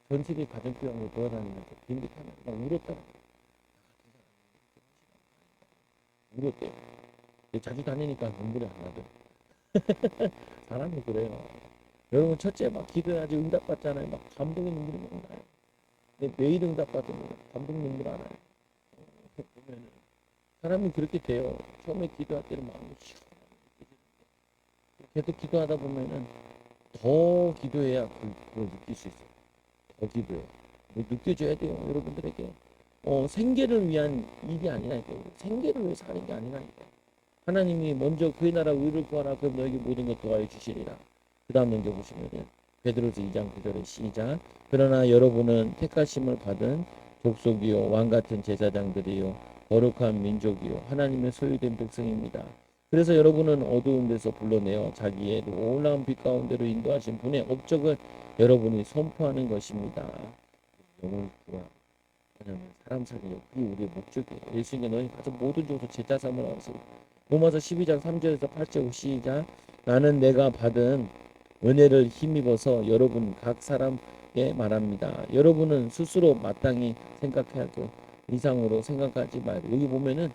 전 세계 가정교양을 돌아다니면서 비행기 타면서 막 울었다고. 울었대요. 자주 다니니까 눈물이 안 나더라고요. 사람이 그래요. 여러분 첫째 막 기도해야지 응답받잖아요. 막 감동의 눈물이 막 나요. 근데 매일 응답받으면 감동 눈물 안 와요. 보면은 사람이 그렇게 돼요. 처음에 기도할 때는 마음이 시원하게 계속 기도하다 보면은 더 기도해야 그걸 느낄 수 있어요. 더 기도해. 느껴져야 돼요. 여러분들에게. 생계를 위한 일이 아니라니까요. 생계를 위해서 하는 게 아니라니까요. 하나님이 먼저 그의 나라 의를 구하라 그럼 너에게 모든 것 더하여 주시리라. 그 다음 넘겨보시면은 베드로서 2장 9절의 시작. 그러나 여러분은 택하심을 받은 족속이요 왕같은 제사장들이요 거룩한 민족이요 하나님의 소유된 백성입니다. 그래서 여러분은 어두운 데서 불러내어 자기의 놀라운 빛 가운데로 인도하신 분의 업적을 여러분이 선포하는 것입니다. 영을 구하. 왜냐하면 사람 살리려 그게 우리의 목적이에요. 예수님께 너희 가서 모든 종도 제자 삼으라 하시고 로마서 12장 3절에서 8절 시작. 나는 내가 받은 은혜를 힘입어서 여러분 각 사람에 말합니다. 여러분은 스스로 마땅히 생각하고 이상으로 생각하지 말고 여기 보면은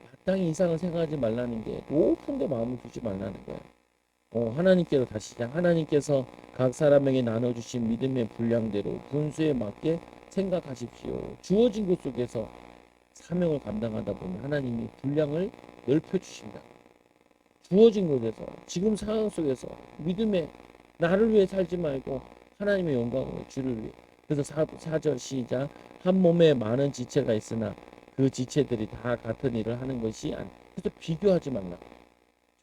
마땅히 이상을 생각하지 말라는 게 높은 데 마음을 두지 말라는 거예요. 하나님께로 다시 시작. 하나님께서 각 사람에게 나눠주신 믿음의 분량대로 분수에 맞게 생각하십시오. 주어진 것 속에서 사명을 감당하다 보면 하나님이 분량을 넓혀주신다. 주어진 곳에서 지금 상황 속에서 믿음의 나를 위해 살지 말고 하나님의 영광으로 주를 위해. 그래서 4절 시작. 한 몸에 많은 지체가 있으나 그 지체들이 다 같은 일을 하는 것이 아니. 그래서 비교하지 말라.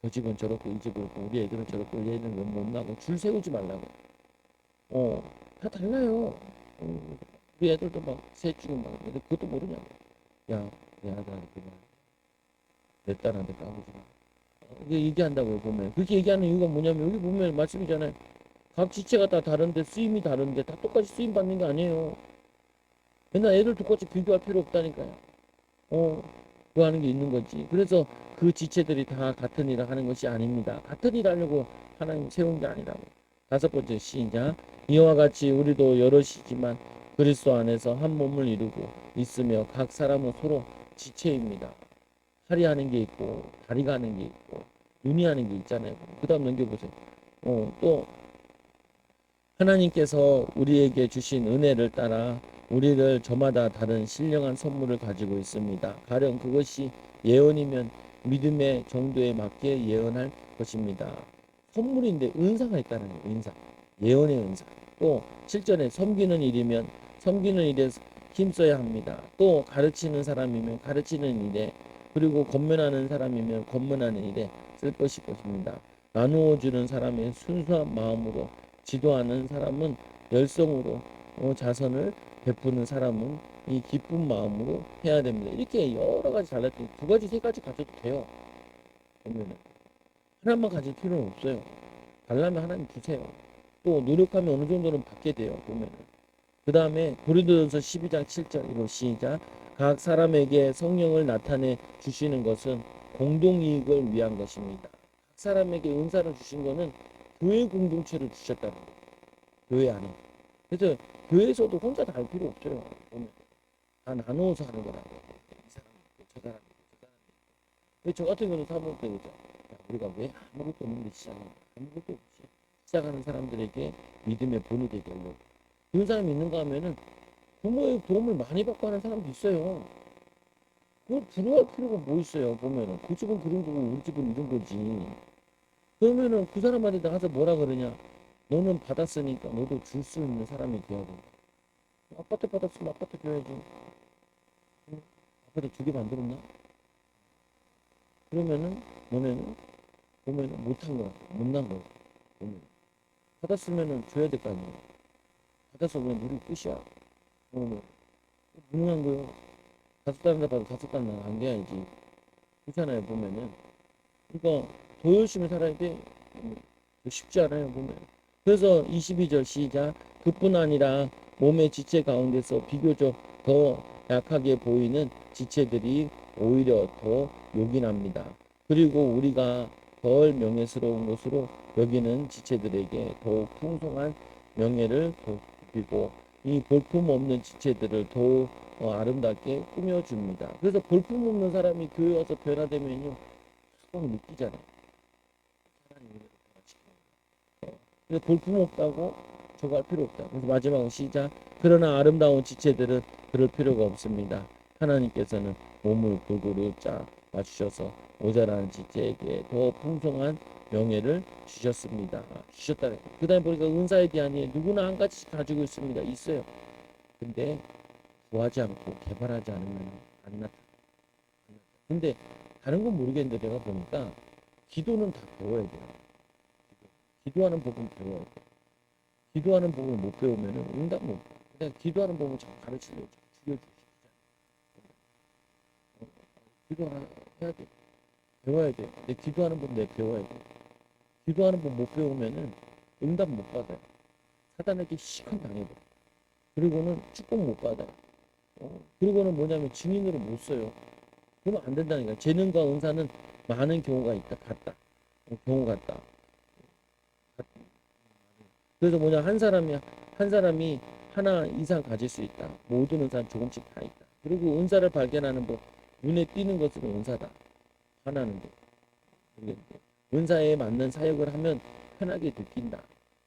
저 집은 저렇고 이 집은 그렇고 우리 애들은 저렇고 우리 애들은 왜 못나고 줄 세우지 말라고. 다 달라요. 우리 애들도 막 셋 주고 막 근데 그것도 모르냐고. 야, 내 아들한테 그만. 내 딸한테 까부지 마. 이게 얘기한다고요, 보면. 그렇게 얘기하는 이유가 뭐냐면, 여기 보면 말씀이잖아요. 각 지체가 다 다른데, 쓰임이 다른데, 다 똑같이 쓰임 받는 게 아니에요. 맨날 애들 똑같이 비교할 필요 없다니까요. 그거 하는 게 있는 거지. 그래서 그 그 지체들이 다 같은 일을 하는 것이 아닙니다. 같은 일 하려고 하나님 세운 게 아니라고. 다섯 번째 시작. 이와 같이 우리도 여럿이지만 그리스도 안에서 한 몸을 이루고 있으며 각 사람은 서로 지체입니다. 팔이 하는 게 있고 다리가 하는 게 있고 눈이 하는 게 있잖아요. 그 다음 넘겨보세요. 또 하나님께서 우리에게 주신 은혜를 따라 우리를 저마다 다른 신령한 선물을 가지고 있습니다. 가령 그것이 예언이면 믿음의 정도에 맞게 예언할 것입니다. 선물인데 은사가 있다는 거예요. 은사. 예언의 은사. 또 실전에 섬기는 일이면 섬기는 일에 힘써야 합니다. 또 가르치는 사람이면 가르치는 일에, 그리고 권면하는 사람이면 권면하는 일에 쓸 것입니다. 나누어 주는 사람의 순수한 마음으로, 지도하는 사람은 열성으로, 자선을 베푸는 사람은 이 기쁜 마음으로 해야 됩니다. 이렇게 여러 가지 잘났더니 두 가지 세 가지 가져도 돼요. 보면은 하나만 가질 필요는 없어요. 달라면 하나님 주세요. 또 노력하면 어느 정도는 받게 돼요. 보면은 그 다음에 고린도전서 12장 7절 이거 시작. 각 사람에게 성령을 나타내 주시는 것은 공동이익을 위한 것입니다. 각 사람에게 은사를 주신 것은 교회 공동체를 주셨다는 거예요. 교회 안에. 그래서 교회에서도 혼자 다 할 필요 없어요. 보면 다 나누어서 하는 거라고. 이 사람 있고 저 사람 있고 저 사람 있고. 저 같은 경우는 사모님 때 그죠. 우리가 왜 아무것도 없는데 시작하는 거야. 아무것도 없이 시작하는 사람들에게 믿음의 본이 되게 하려고. 그런 사람이 있는가 하면은 부모의 도움을 많이 받고 하는 사람도 있어요. 그걸 부러워할 필요가 뭐 있어요. 보면은 그 집은 그런 거고 우리 집은 이런 거지. 그러면은 그 사람한테 나가서 뭐라 그러냐. 너는 받았으니까 너도 줄 수 있는 사람이 되어야 된다. 아파트 받았으면 아파트 줘야지. 응? 아파트 두 개 만들었나? 그러면은 너네는 보면은 못한 거야. 못난 거야. 보면 받았으면은 줘야 될 거 아니야. 받아서 그냥 누릴 끝이야. 그러면 무능한 거요. 다섯 달이나 받아 다섯 달이나 안 돼야지. 그렇잖아요. 보면은. 그러니까 더 열심히 살아야 돼. 쉽지 않아요. 보면. 그래서 22절 시작. 그뿐 아니라 몸의 지체 가운데서 비교적 더 약하게 보이는 지체들이 오히려 더 요긴합니다. 그리고 우리가 덜 명예스러운 것으로 여기는 지체들에게 더욱 풍성한 명예를 더입히고 이 볼품 없는 지체들을 더욱 아름답게 꾸며줍니다. 그래서 볼품 없는 사람이 교회 와서 변화되면요, 꼭 느끼잖아요. 하나님 은혜로 변화시키는. 그래서 볼품 없다고 저거 할 필요 없다. 그래서 마지막으로 시작. 그러나 아름다운 지체들은 그럴 필요가 없습니다. 하나님께서는 몸을 골고루 짜 맞추셔서 모자라는 지체에게 더 풍성한 명예를 주셨습니다. 주셨다. 그 다음에 보니까 은사에 대한 예 누구나 한 가지씩 가지고 있습니다. 있어요. 근데 구하지 않고 개발하지 않으면 안 나타나. 근데 다른 건 모르겠는데 내가 보니까 기도는 다 배워야 돼요. 기도하는 법은 배워야 돼. 기도하는 법을 못 배우면은 응답 못 받아. 그냥 기도하는 법을 자꾸 가르치려고 죽여주고 싶잖아. 기도해야 돼. 배워야 돼. 내 기도하는 법 내 배워야 돼. 기도하는 법 못 배우면은 응답 못 받아요. 사단에게 시큰 당해버려. 그리고는 축복 못 받아요. 그리고는 뭐냐면 증인으로 못 써요. 그러면 안 된다니까. 재능과 은사는 많은 경우가 있다. 같다. 경우 같다. 그래서 뭐냐 한 사람이 하나 이상 가질 수 있다. 모든 은사는 조금씩 다 있다. 그리고 은사를 발견하는 법 눈에 띄는 것은 은사다. 하나는 은사에 맞는 사역을 하면 편하게 느낀다.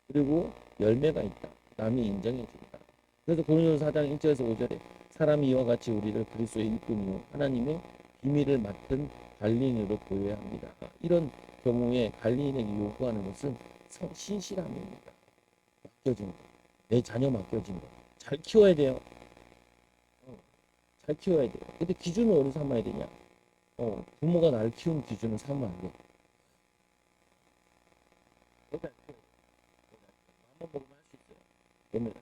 그리고 열매가 있다. 남이 인정해 준다. 그래서 고린도서 4장 1절에서 5절에 사람이 이와 같이 우리를 그리스도의 일꾼이요 하나님의 비밀을 맡은 관리인으로 보여야 합니다. 이런 경우에 관리인에게 요구하는 것은 신실함입니다. 맡겨진 거. 내 자녀 맡겨진 거. 잘 키워야 돼요. 잘 키워야 돼요. 근데 기준은 어디서 삼아야 되냐? 부모가 나를 키운 기준을 삼으면 안 돼. 내가 한번 먹으면 할 수 있어요. 그러면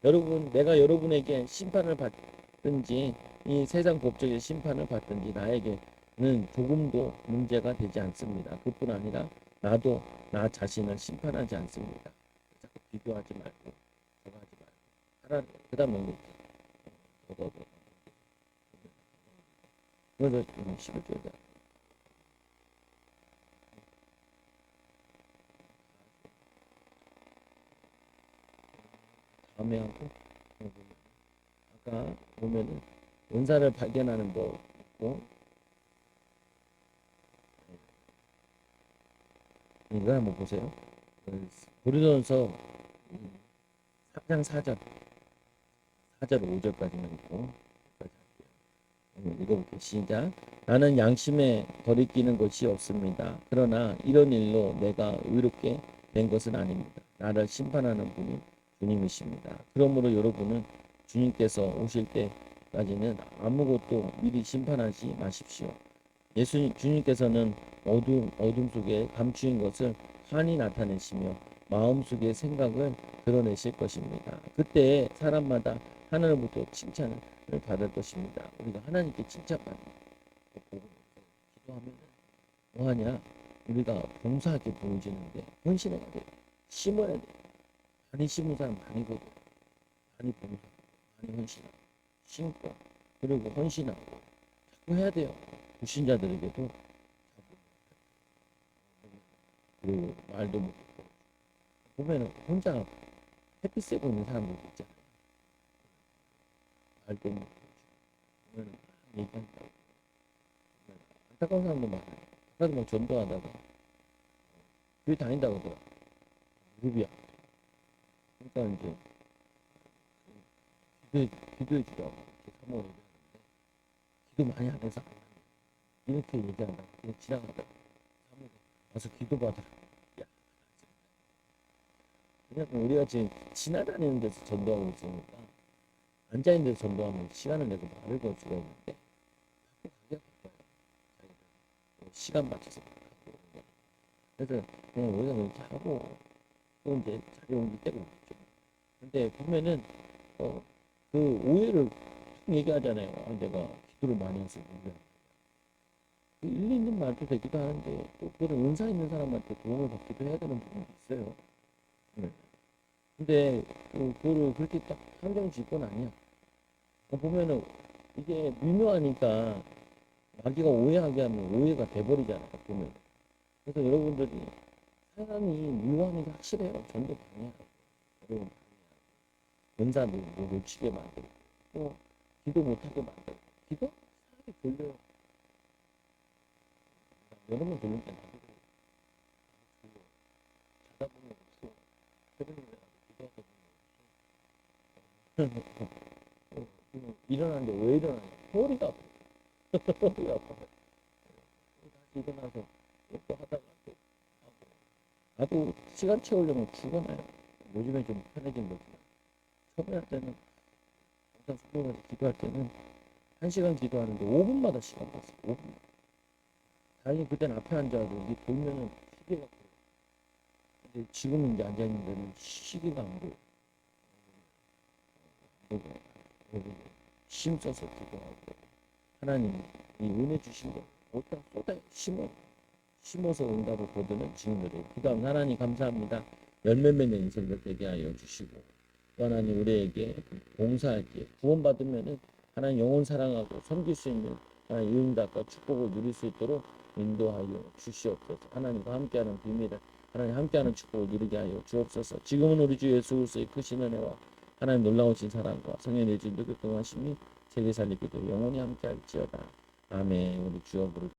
여러분, 내가 여러분에게 심판을 받든지 이 세상 법적인 심판을 받든지 나에게는 조금도 문제가 되지 않습니다. 그뿐 아니라 나도 나 자신을 심판하지 않습니다. 자꾸 비교하지 말고 저거 하지 말고 하나님 그다음 넘길게. 그래서 11절에 다음에 하고 아까 보면은 은사를 발견하는 법 있고 이거 한번 보세요. 고린도전서 3장 4절 5절까지만 있고 읽어볼게요. 시작. 나는 양심에 거리끼는 것이 없습니다. 그러나 이런 일로 내가 의롭게 된 것은 아닙니다. 나를 심판하는 분이 주님이십니다. 그러므로 여러분은 주님께서 오실 때까지는 아무것도 미리 심판하지 마십시오. 주님께서는 어둠 속에 감추인 것을 환히 나타내시며 마음속의 생각을 드러내실 것입니다. 그때 사람마다 하늘로부터 칭찬을 받을 것입니다. 우리가 하나님께 칭찬받는 거 보고 기도하면 뭐하냐? 우리가 봉사하게 보여지는데 헌신해야 돼. 심어야 돼. 많이 심은 사람 많이 거둬. 많이 봉사하고 많이 헌신하고 심고 그리고 헌신하고 자꾸 해야 돼요. 불신자들에게도 그 말도 못하고 보면은 혼자 햇빛 쐬고 있는 사람들도 있잖아요. 말도 못하고 보면은 막 얘기한다고 안타까운 사람도 많아요. 아까도 막 전도하다가 교회 다닌다고 하더라. 무릎이야. 그러니까 이제 기도해 주라고 이렇게 사모를 얘기하는데 기도 많이 안 해서 안 한다. 이렇게 얘기한다고 그냥 지나가다가 사모가 와서 기도받으라. 야, 그냥 우리가 지금 지나다니는 데서 전도하고 있으니까 앉아있는 데서 전도하면 시간을 내고 말을 걸 수가 있는데 자꾸 가기가 바빠요. 자기들 시간 맞춰서 가고 그래서 그냥 우리가 이렇게 하고 또 이제 자리 옮길 때가 있죠. 근데 보면은 그 오해를 얘기하잖아요. 내가 기도를 많이 해서 오해한다. 일리 있는 말도 되기도 하는데 또 그런 은사 있는 사람한테 도움을 받기도 해야 되는 부분이 있어요. 네. 근데 그거를 그렇게 딱 한정 짓건 아니야. 보면은 이게 미묘하니까 마귀가 오해하게 하면 오해가 돼버리잖아요. 보면. 그래서 여러분들이 사람이 미워하는 게 확실해요. 전도 방해하고 여러분 은사도 뭐 놓치게 만들고 또 기도 못하게 만들고 기도 사람이 돌려 여러 번 돌릴 때 나도 그래요. 자다 보면 없어. 새벽에 기도하다 보면 일어나는데 왜 일어나냐? 허리가 아파. 허리가 아파. 다시 일어나서 또 하다가 또 하고. 나도 시간 채우려면 죽어나요. 요즘에 좀 편해진 거지만 처음에 할 때는 항상 숙소에서 기도할 때는 1시간 기도하는데 5분마다 시간 봤어. 5분. 다행히 그때는 앞에 앉아도 이게 돌면은 시계가 보여. 근데 지금은 이제 앉아있는 데는 시계가 안 보여. 그리고 힘써서 기도하고 하나님이 이 은혜 주신 거 어디다 쏟아 심어서 응답을 거두는 증인들에게 기도하면 하나님 감사합니다. 열매 맺는 인생들 되게 하여 주시고 또 하나님 우리에게 봉사할 때 구원받으면은 하나님 영혼 사랑하고 섬길 수 있는 하나님 응답과 축복을 누릴 수 있도록 인도하여 주시옵소서. 하나님과 함께하는 비밀을 하나님 함께하는 축복을 누리게 하여 주옵소서. 지금은 우리 주 예수 그리스도의 크신 은혜와 하나님 놀라우신 사랑과 성령의 내주인 교통하심이 세계 살리기도 영원히 함께할지어다. 아멘. 우리 주여 부를